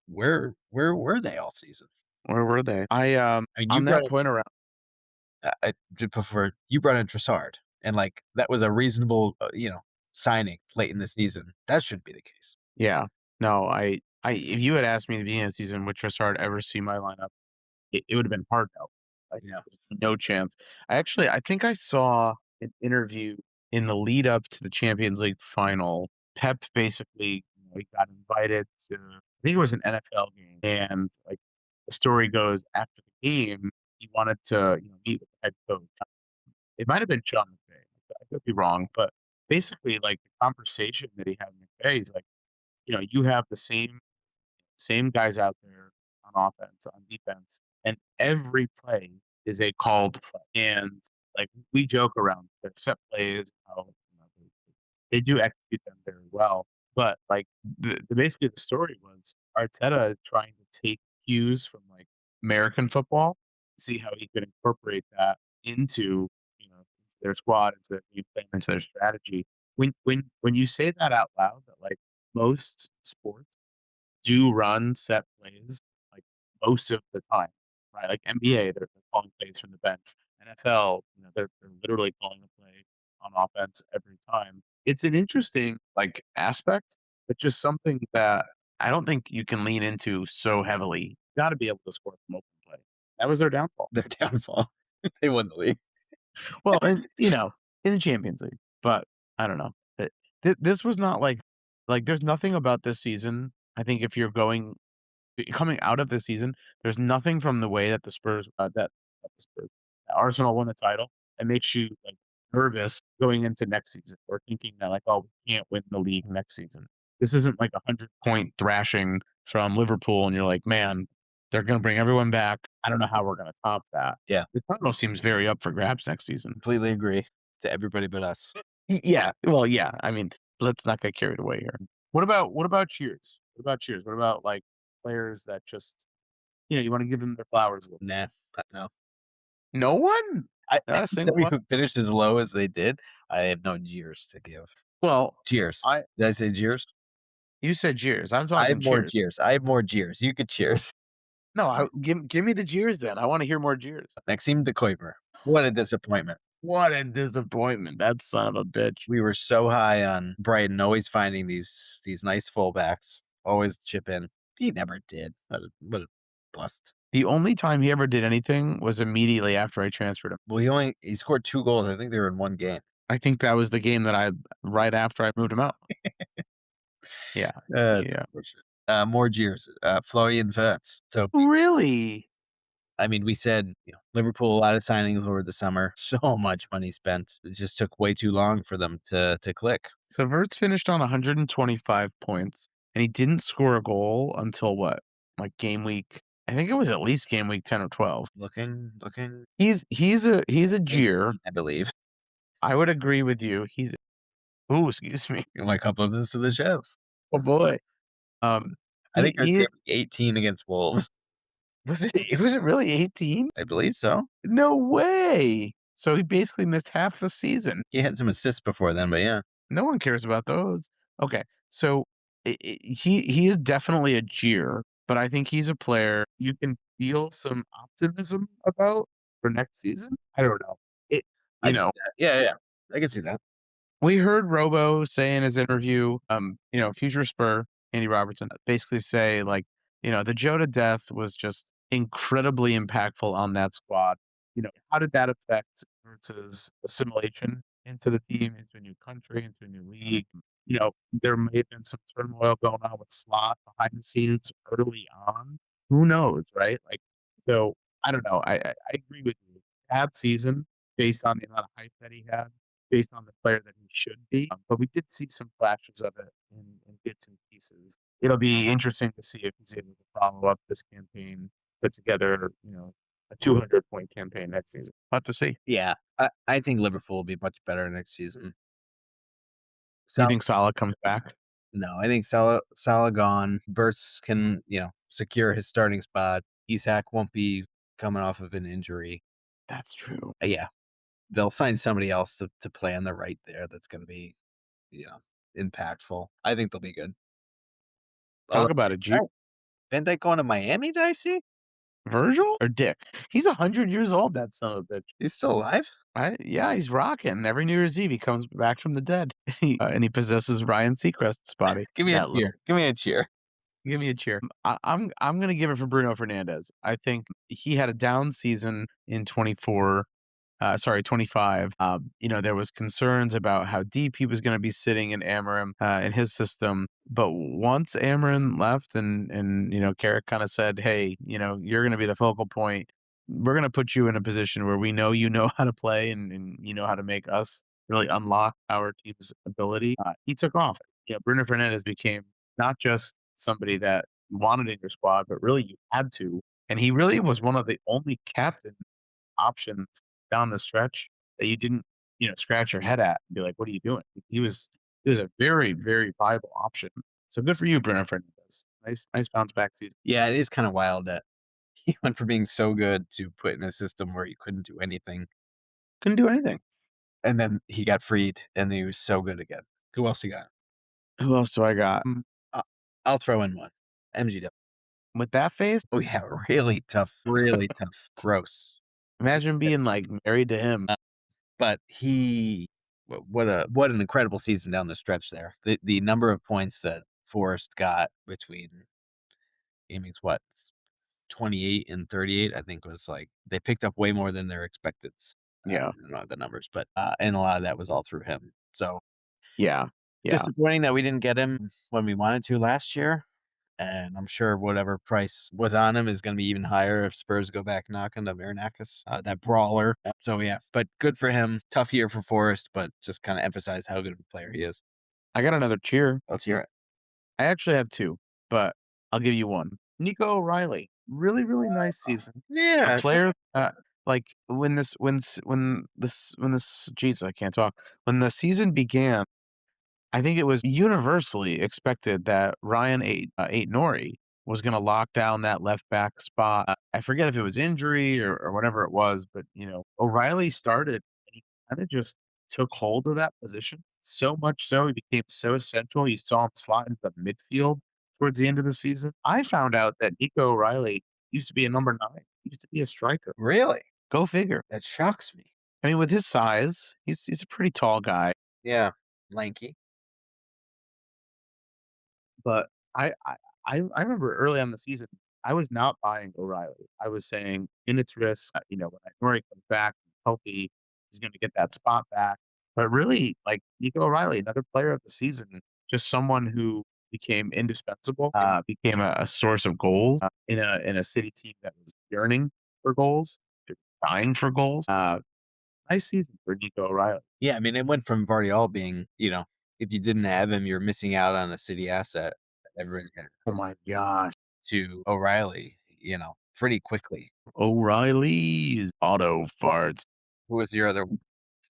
where were they all season?
Where were they?
I mean, you
On
brought
that point around.
just before you brought in Trossard, and like that was a reasonable, signing late in the season. That should be the case.
Yeah. No, if you had asked me at the beginning of the season, would Trossard ever see my lineup, it would have been hard no. Like,
Yeah.
there's no chance. I think I saw an interview in the lead up to the Champions League final. Pep basically, he got invited to, I think it was an NFL game, and like the story goes, after the game, he wanted to, meet with the head coach. It might have been Sean McVay. I could be wrong, but basically, like the conversation that he had with McVay is like, you have the same guys out there on offense, on defense, and every play is a called play. And like we joke around their set plays, how they do execute them very well. But like basically the story was Arteta trying to take cues from like American football, see how he could incorporate that into into their squad, into their game plan, into their strategy. When you say that out loud, that like most sports do run set plays, like, most of the time, right? Like NBA, they're calling plays from the bench. NFL, they're literally calling a play on offense every time. It's an interesting, like, aspect, but just something that I don't think you can lean into so heavily. You gotta be able to score from open play. That was their downfall.
Their downfall. They won the league.
Well, and, in the Champions League, but I don't know. This was not there's nothing about this season, I think if you're coming out of this season, there's nothing from the way that the Spurs that the Spurs, that Arsenal won the title that makes you like nervous going into next season or thinking that like, oh, we can't win the league next season. This isn't like 100-point thrashing from Liverpool, and you're like, man, they're gonna bring everyone back. I don't know how we're gonna top that.
Yeah.
The title seems very up for grabs next season.
Completely agree. To everybody but us.
Yeah. Well, yeah. I mean, let's not get carried away here. What about cheers? What about cheers? What about like players that just you want to give them their flowers a little?
Nah, no.
No one?
I
Not a
so
single
we
one?
finished as low as they did. I have no jeers to give.
Well,
Cheers.
I
Did I say jeers?
you said cheers. I'm
I have
talking
more
cheers.
jeers. I have more jeers. You could cheers.
No, give me the jeers then. I want to hear more jeers.
Maxime de Kuiper. What a disappointment.
What a disappointment. That son of a bitch.
We were so high on Brighton always finding these nice fullbacks, always chip in. He never did. What a bust.
The only time he ever did anything was immediately after I transferred him.
Well, he scored 2 goals. I think they were in 1 game.
I think that was the game that right after I moved him out. Yeah.
It's
Yeah.
unfortunate. More jeers. Florian Wirtz. So
Really?
I mean, we said Liverpool, a lot of signings over the summer, so much money spent. It just took way too long for them to click.
So Verts finished on 125 points, and he didn't score a goal until what? Like game week. I think it was at least game week 10 or 12.
Looking,
He's a jeer.
I believe.
I would agree with you. Oh, excuse me.
You might couple this to the chef.
Oh boy. Um,
I think
he
it's 18 against Wolves.
was it really 18?
I believe so.
No way. So he basically missed half the season.
He had some assists before then, but yeah.
No one cares about those. Okay, so he is definitely a jeer, but I think he's a player you can feel some optimism about
for next season. I don't know. It,
I
you
can
know,
see that. Yeah, yeah. I can see that.
We heard Robo say in his interview, future Spur, Andy Robertson, basically say like, the Jota death was just incredibly impactful on that squad. How did that affect Ertz's assimilation into the team, into a new country, into a new league? There may have been some turmoil going on with Slot behind the scenes early on. Who knows, right? Like, so I don't know. I agree with you. Bad season based on the amount of hype that he had, based on the player that he should be. But we did see some flashes of it in bits and pieces. It'll be interesting to see if he's able to follow up this campaign, put together, a 200-point campaign next season. Hard to see.
Yeah. I think Liverpool will be much better next season.
You think Salah comes back?
No, I think Salah gone. Verts can, secure his starting spot. Isak won't be coming off of an injury.
That's true.
Yeah. They'll sign somebody else to play on the right there that's going to be, impactful. I think they'll be good.
Talk about it, G.
Van Dijk going to Miami, did I see?
Virgil or Dick? He's 100 years old, that son of a bitch.
He's still alive?
Yeah, he's rocking. Every New Year's Eve, he comes back from the dead. And he possesses Ryan Seacrest's body.
Give me a
That little-
cheer. Give me a cheer.
Give me a cheer. I'm gonna give it for Bruno Fernandes. I think he had a down season in 25. There was concerns about how deep he was going to be sitting in Amarim in his system. But once Amarim left and Carrick kind of said, hey, you're going to be the focal point. We're going to put you in a position where we know you know how to play and you know how to make us really unlock our team's ability. He took off. Bruno Fernandes became not just somebody that you wanted in your squad, but really you had to. And he really was one of the only captain options down the stretch that you didn't, scratch your head at and be like, "What are you doing?" He was a very, very viable option. So good for you, Bruno Fernandes. Nice bounce back season.
Yeah, it is kind of wild that he went from being so good to put in a system where you couldn't do anything.
Couldn't do anything.
And then he got freed and he was so good again. Who else you got?
Who else do I got?
I'll throw in one. MGW.
With that face,
Oh yeah, really tough, really tough. Gross.
imagine being like married to him.
But what an incredible season down the stretch there. The number of points that Forrest got between gaming's 28 and 38, I think was like they picked up way more than their expected.
Yeah.
I don't know the numbers, but and a lot of that was all through him. So
Yeah.
disappointing that we didn't get him when we wanted to last year. And I'm sure whatever price was on him is going to be even higher if Spurs go back knocking to Marinakis, that brawler. So, yeah, but good for him. Tough year for Forrest, but just kind of emphasize how good of a player he is.
I got another cheer.
Let's hear it.
I actually have two, but I'll give you one. Nico O'Reilly, really, really nice season.
Yeah.
A player like when this Jesus, I can't talk. When the season began, I think it was universally expected that Ryan Eight Nori was going to lock down that left back spot. I forget if it was injury or whatever it was, but O'Reilly started and he kind of just took hold of that position so much so he became so essential. You saw him slot into the midfield towards the end of the season. I found out that Nico O'Reilly used to be a number 9. He used to be a striker.
Really?
Go figure.
That shocks me.
I mean, with his size, he's a pretty tall guy.
Yeah. Lanky.
But I remember early on in the season, I was not buying O'Reilly. I was saying in its risk, when Nori comes back healthy, he's going to get that spot back. But really, like Nico O'Reilly, another player of the season, just someone who became indispensable, became a source of goals in a City team that was yearning for goals, dying for goals. Nice season for Nico O'Reilly.
Yeah, I mean, it went from Vardiol being, if you didn't have him, you're missing out on a City asset. Everyone
Oh my gosh.
to O'Reilly, pretty quickly.
O'Reilly's auto farts.
Who was your other one?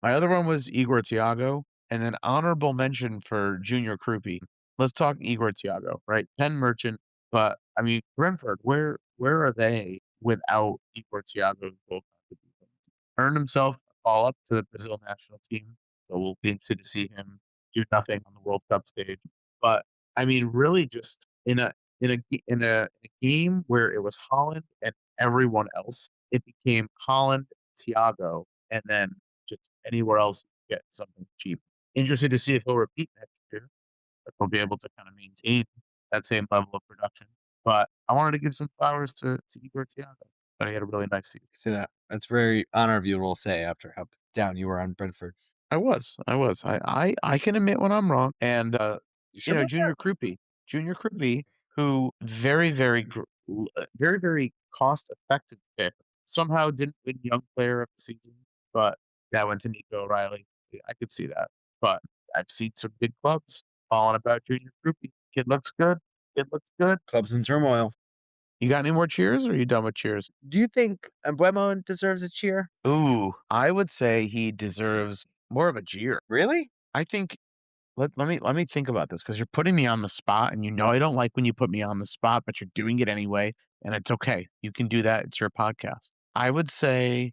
My other one was Igor Thiago, and then honorable mention for Junior Krupi. Let's talk Igor Thiago, right? Penn Merchant, but I mean Brentford. Where are they without Igor Thiago's goal contributions? Earned himself a call up to the Brazil national team, so we'll be interested to see him do nothing on the World Cup stage. But I mean, really, just in a game where it was Holland and everyone else, it became Holland Tiago, and then just anywhere else you can get something cheap. Interested to see if he'll repeat next year, if he'll be able to kind of maintain that same level of production. But I wanted to give some flowers to Igor Tiago. But he had a really nice season.
See that? That's very honor of you to say after how down you were on Brentford.
I can admit when I'm wrong. And
You should have.
Junior Krippy, who very cost effective pick, somehow didn't win Young Player of the Season, but that went to Nico O'Reilly. Yeah, I could see that. But I've seen some big clubs calling about Junior Krippy. Kid looks good. Kid looks good.
Clubs in turmoil.
You got any more cheers, or are you done with cheers?
Do you think Embuemo deserves a cheer?
Ooh, I would say he deserves more of a jeer.
Really?
I think let me think about this because you're putting me on the spot, and you know I don't like when you put me on the spot, but you're doing it anyway, and it's okay. You can do that. It's your podcast. I would say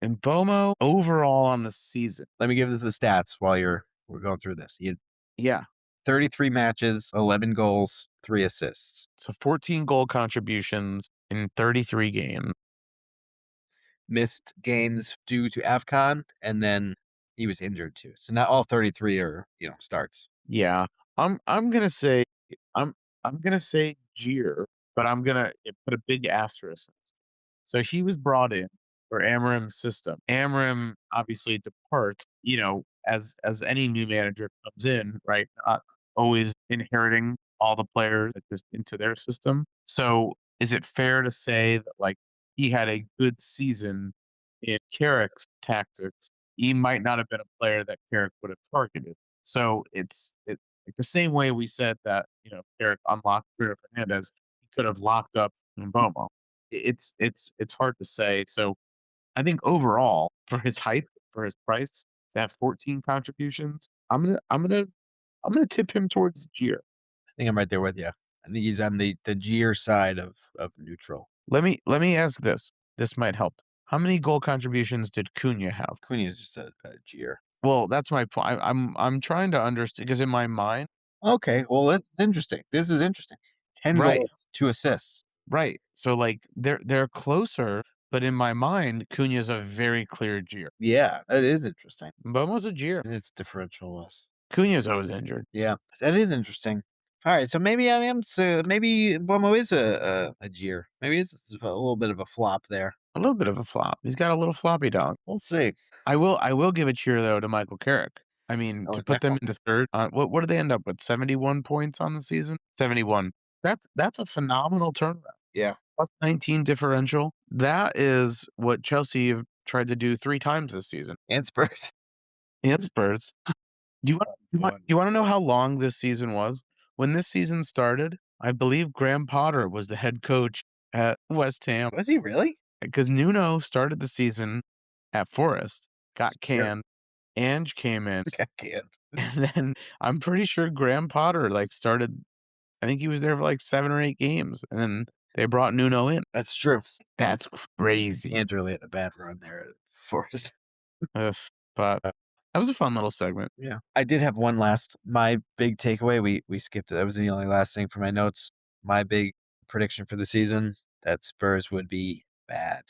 Mbomo overall on the season.
Let me give you the stats while we're going through this. He had
Yeah.
33 matches, 11 goals, 3 assists.
So 14 goal contributions in 33 games.
Missed games due to AFCON, and then he was injured too. So not all 33 are, starts.
Yeah. I'm gonna say I'm I'm gonna say jeer, but I'm gonna put a big asterisk. So he was brought in for Amarim's system. Amarim obviously departs, as any new manager comes in, right? Not always inheriting all the players that just into their system. So is it fair to say that like he had a good season in Carrick's tactics? He might not have been a player that Carrick would have targeted. So it's like the same way we said that, Carrick unlocked Bruno Fernandez, he could have locked up Mbomo. It's hard to say. So I think overall, for his hype, for his price, to have 14 contributions, I'm gonna tip him towards Gier.
I think I'm right there with you. I think he's on the Gier side of neutral.
Let me ask this. This might help. How many goal contributions did Cunha have?
Cunha is just a Gier.
Well, that's my point. I'm trying to understand because in my mind,
Okay, well, it's interesting. This is interesting. 10
right,
goals, 2 assists.
right. So like they're closer, but in my mind, Cunha's a very clear Gier.
Yeah, that is interesting.
Mbomo's a Gier.
It's differential less.
Cunha's always injured.
Yeah, that is interesting. All right, so maybe I am. So maybe Bomo is a Gier. Maybe it's a little bit of a flop there.
A little bit of a flop. He's got a little floppy dog.
We'll see.
I will give a cheer though to Michael Carrick. I mean,
Oh,
to
it's
put them
excellent.
into third, what did they end up with? 71 points on the season? 71. That's a phenomenal turnaround.
Yeah,
Plus 19 differential. That is what Chelsea have tried to do 3 times this season.
and Spurs.
And Spurs. Do you want
Fun.
you want to know how long this season was? When this season started, I believe Graham Potter was the head coach at West Ham
Was he really?
because Nuno started the season at Forest, got
Sure.
canned. Ange came in,
I can't.
and then I'm pretty sure Graham Potter like started. I think he was there for like 7 or 8 games, and then they brought Nuno in.
That's true.
That's crazy.
Andrew really had a bad run there at Forest.
Ugh, but that was a fun little segment.
Yeah, I did have one last. My big takeaway. We skipped it. That was the only last thing for my notes. My big prediction for the season that Spurs would be bad.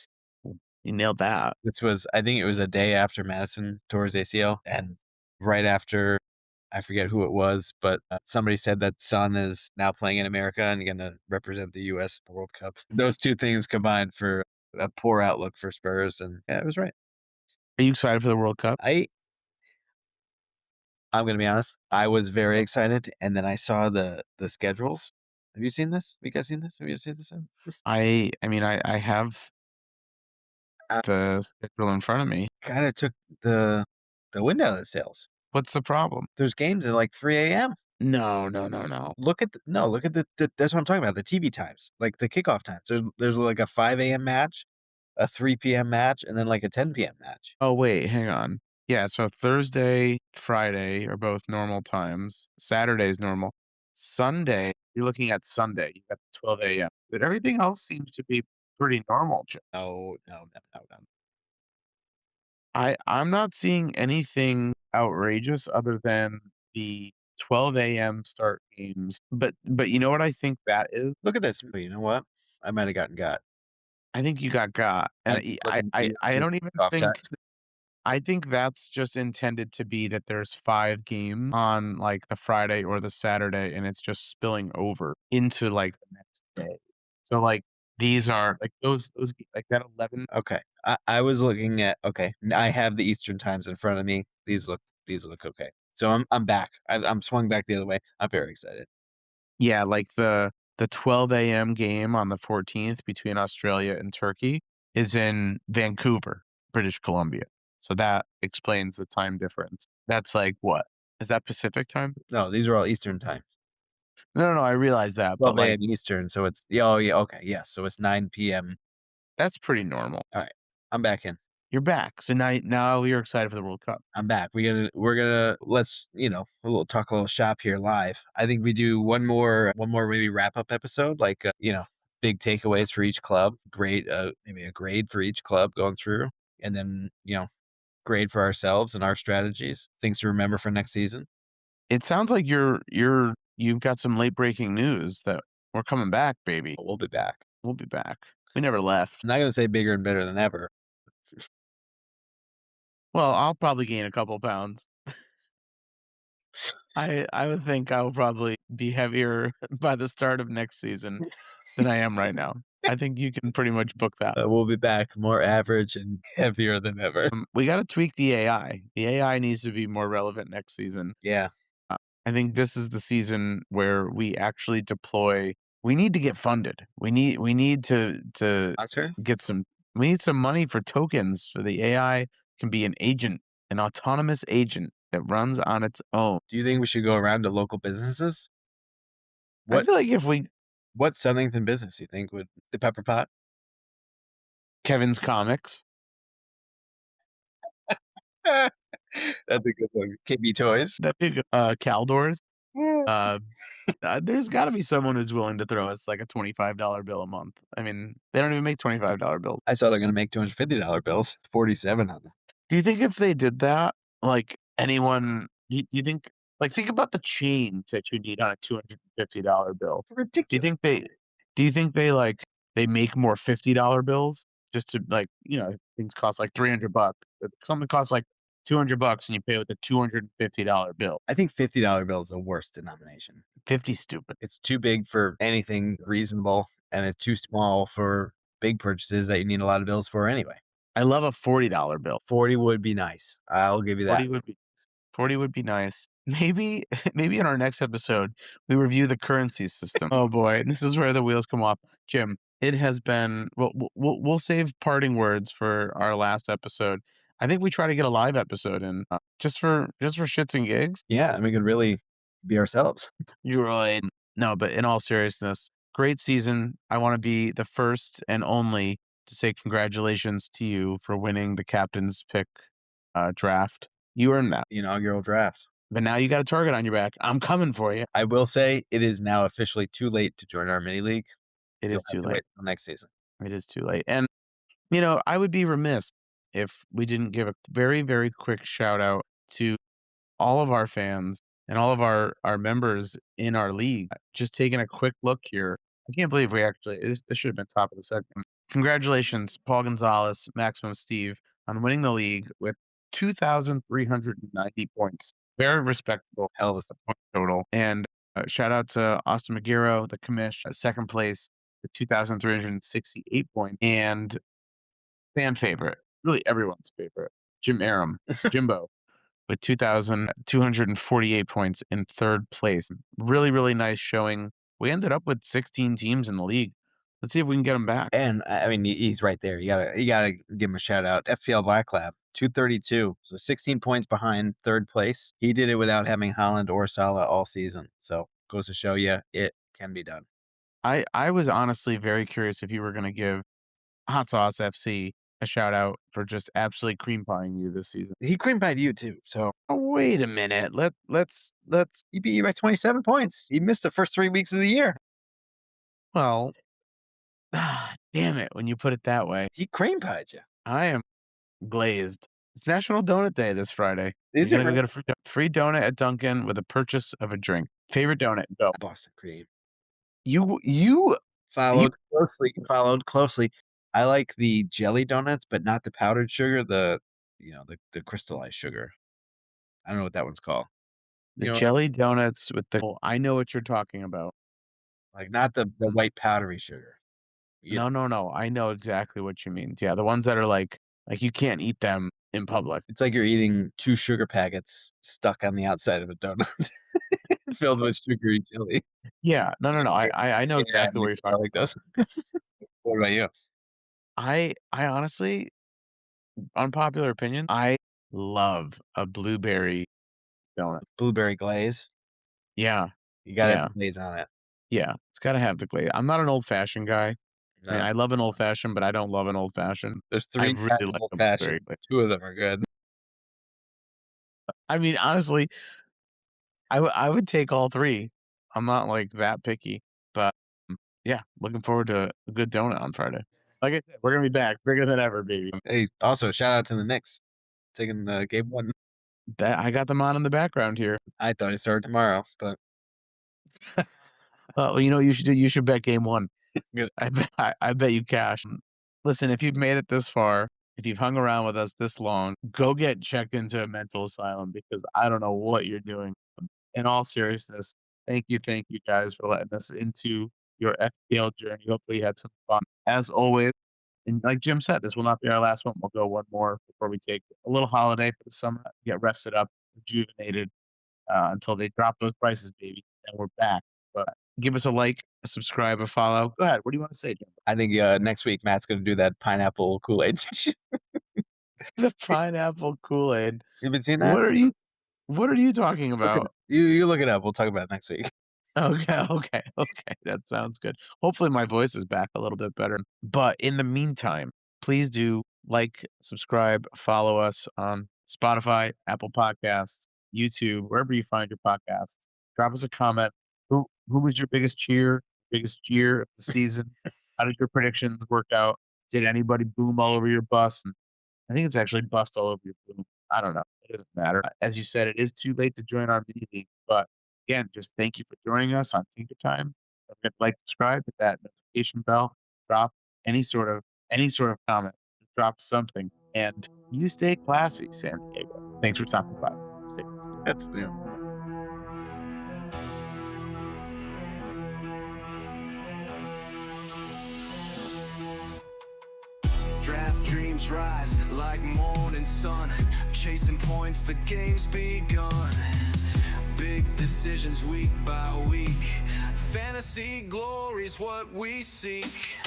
You nailed that.
This was, I think it was a day after Madison tore his ACL, and right after, I forget who it was, but somebody said that Son is now playing in America and going to represent the U.S. in the World Cup. Those two things combined for a poor outlook for Spurs, and yeah, it was right.
Are you excited for the World Cup?
I'm going to be honest. I was very excited, and then I saw the schedules. Have you seen this? Have you guys seen this? Have you seen this?
I mean, I have the schedule in front of me.
Kind of took the wind out of the sails.
What's the problem?
There's games at like 3 a.m.
No.
Look at the that's what I'm talking about. The TV times, like the kickoff times. There's like a 5 a.m. match, a 3 p.m. match, and then like a 10 p.m. match.
Oh wait, hang on. Yeah, so Thursday, Friday are both normal times. Saturday's normal. Sunday, you're looking at Sunday. You got 12 a.m. But everything else seems to be pretty normal. Chip.
No.
I'm not seeing anything outrageous other than the 12 a.m. start games. But you know what I think that is?
Look at this. But you know what? I might have gotten got.
I think you got. And
I'm looking at you
I don't even
off
think
times.
I think that's just intended to be that there's 5 games on, like, the Friday or the Saturday, and it's just spilling over into, like, the next day. So, like, these are like, those like, that 11.
Okay. I was looking at okay. I have the Eastern times in front of me. These look okay. So I'm back. I'm swung back the other way. I'm very excited.
Yeah, like, the 12 a.m. game on the 14th between Australia and Turkey is in Vancouver, British Columbia. So that explains the time difference. That's, like, what? Is that Pacific time?
No, these are all Eastern time.
No, I realize that, but,
12
like,
a.m. Eastern, so it's yeah, oh yeah, okay, yes. So it's 9 p.m.
that's pretty normal.
All right. I'm back in.
You're back. So now you're excited for the World Cup.
I'm back. We're gonna let's talk a little shop here live. I think we do one more maybe wrap up episode, like big takeaways for each club. Great, maybe a grade for each club going through, and then grade for ourselves and our strategies, things to remember for next season.
It sounds like you've got some late breaking news that we're coming back, baby.
We'll be back.
We'll be back. We never left.
I'm not gonna say bigger and better than ever.
Well, I'll probably gain a couple pounds. I would think I will probably be heavier by the start of next season than I am right now. I think you can pretty much book that.
We'll be back more average and heavier than ever.
We got to tweak the AI. The AI needs to be more relevant next season.
Yeah.
I think this is the season where we actually deploy. We need to get funded. We need to
Oscar?
get some. We need some money for tokens so the AI can be an agent, an autonomous agent that runs on its own.
Do you think we should go around to local businesses?
I
What
feel like if we
what Southington business you think would the Pepper Pot?
Kevin's Comics,
That's a good one. KB Toys.
that big Caldors, uh, there's got to be someone who's willing to throw us like a $25 bill a month. I mean, they don't even make $25 bills.
I saw they're gonna make $250 bills, 47 on them.
Do you think if they did that, like anyone, you think, like, think about the change that you need on a $250 bill.
It's
Do you
ridiculous.
think they like they make more $50 bills just to like things cost like $300. If something costs like $200 and you pay with a $250 bill.
I think $50 bill is the worst denomination.
50 stupid.
It's too big for anything reasonable, and it's too small for big purchases that you need a lot of bills for anyway.
I love a $40 bill.
40 would be nice. I'll give you that.
40 would be 40 would be nice. Maybe maybe in our next episode we review the currency system. Oh boy, and this is where the wheels come off. Jim, it has been we'll save parting words for our last episode. I think we try to get a live episode in just for shits and gigs.
Yeah, and we could really be ourselves.
You're right. No, but in all seriousness, great season. I want to be the first and only to say congratulations to you for winning the captain's pick draft. You earned that.
The inaugural draft.
But now you got a target on your back. I'm coming for you.
I will say it is now officially too late to join our mini league.
It
You'll
is
have
too
to
late.
wait till next season.
It is too late. And, I would be remiss if we didn't give a very, very quick shout out to all of our fans and all of our members in our league. Just taking a quick look here. I can't believe this should have been top of the segment. Congratulations, Paul Gonzalez, Maximum Steve, on winning the league with 2,390 points. Very respectable
Hell of a
point total. And shout out to Austin McGarrow, the commish, second place with 2,368 points. And fan favorite, really everyone's favorite, Jim Aram, Jimbo, with 2,248 points in third place. Really, really nice showing. We ended up with 16 teams in the league. Let's see if we can get him back.
And I mean, he's right there. You gotta give him a shout out. FPL Black Lab, 232, so 16 points behind third place. He did it without having Holland or Salah all season. So goes to show you it can be done.
I was honestly very curious if you were going to give Hot Sauce FC a shout out for just absolutely cream pieing you this season.
He cream pied you too. So
Oh, wait a minute. Let's
he beat you by 27 points. He missed the first 3 weeks of the year.
well, damn it when you put it that way.
He cream pied you.
I am glazed. It's National Donut Day this Friday.
Is
You're
it
gonna
really?
go get a free donut at Dunkin' with a purchase of a drink. Favorite donut? Go.
Boston cream.
You
Followed closely. I like the jelly donuts, but not the powdered sugar, the crystallized sugar. I don't know what that one's called.
The
You know,
jelly donuts with the I know what you're talking about.
like not the
Mm.
white powdery sugar. You know,
No. I know exactly what you mean. Yeah, the ones that are like you can't eat them in public.
it's like you're eating 2 sugar packets stuck on the outside of a donut filled with sugary jelly.
Yeah. No. I know
Yeah,
exactly what you're talking
like
about.
those. What about you?
I honestly, unpopular opinion, I love a blueberry donut.
Blueberry glaze.
Yeah.
You gotta have
Yeah.
the glaze on it.
Yeah. It's gotta have the glaze. I'm not an old-fashioned guy. I mean,
No,
I love an old-fashioned, but I don't love an old-fashioned.
there's
I
3
really
types of
like a
old-fashioned,
blueberry glaze.
2 of them are good.
I mean, honestly, I would take all 3. I'm not, that picky, but, yeah, looking forward to a good donut on Friday. Like I said, we're gonna be back bigger than ever, baby.
Hey, also shout out to the Knicks taking, game 1.
That I got them on in the background here.
I thought it started tomorrow, but
Well, you know what you should do? You should bet game 1.
good.
I bet you cash. Listen, if you've made it this far, if you've hung around with us this long, go get checked into a mental asylum because I don't know what you're doing. In all seriousness, thank you guys for letting us into your FPL journey. Hopefully you had some fun. As always, and like Jim said, this will not be our last one. We'll go one more before we take a little holiday for the summer, get rested up, rejuvenated until they drop those prices, baby. And we're back. But give us a like, a subscribe, a follow. Go ahead. What do you want to say, Jim?
I think, next week, Matt's gonna do that pineapple Kool-Aid.
The pineapple Kool-Aid.
You been seeing that?
What are you talking
Look it
about?
up. You look it up, we'll talk about it next week.
Okay. That sounds good. Hopefully my voice is back a little bit better. But in the meantime, please do like, subscribe, follow us on Spotify, Apple Podcasts, YouTube, wherever you find your podcasts. Drop us a comment. Who was your biggest cheer of the season? How did your predictions work out? Did anybody boom all over your bus? I think it's actually bust all over your boom. I don't know. It doesn't matter. As you said, it is too late to join our mini league. But again, just thank you for joining us on Tinker Time. Don't forget to like, subscribe, hit that notification bell, drop any sort of comment, just drop something, and you stay classy, San Diego. Thanks for stopping by. Stay classy.
That's new.
Draft dreams rise like morning sun, chasing points, the game's begun. Big decisions week by week, fantasy glory's what we seek.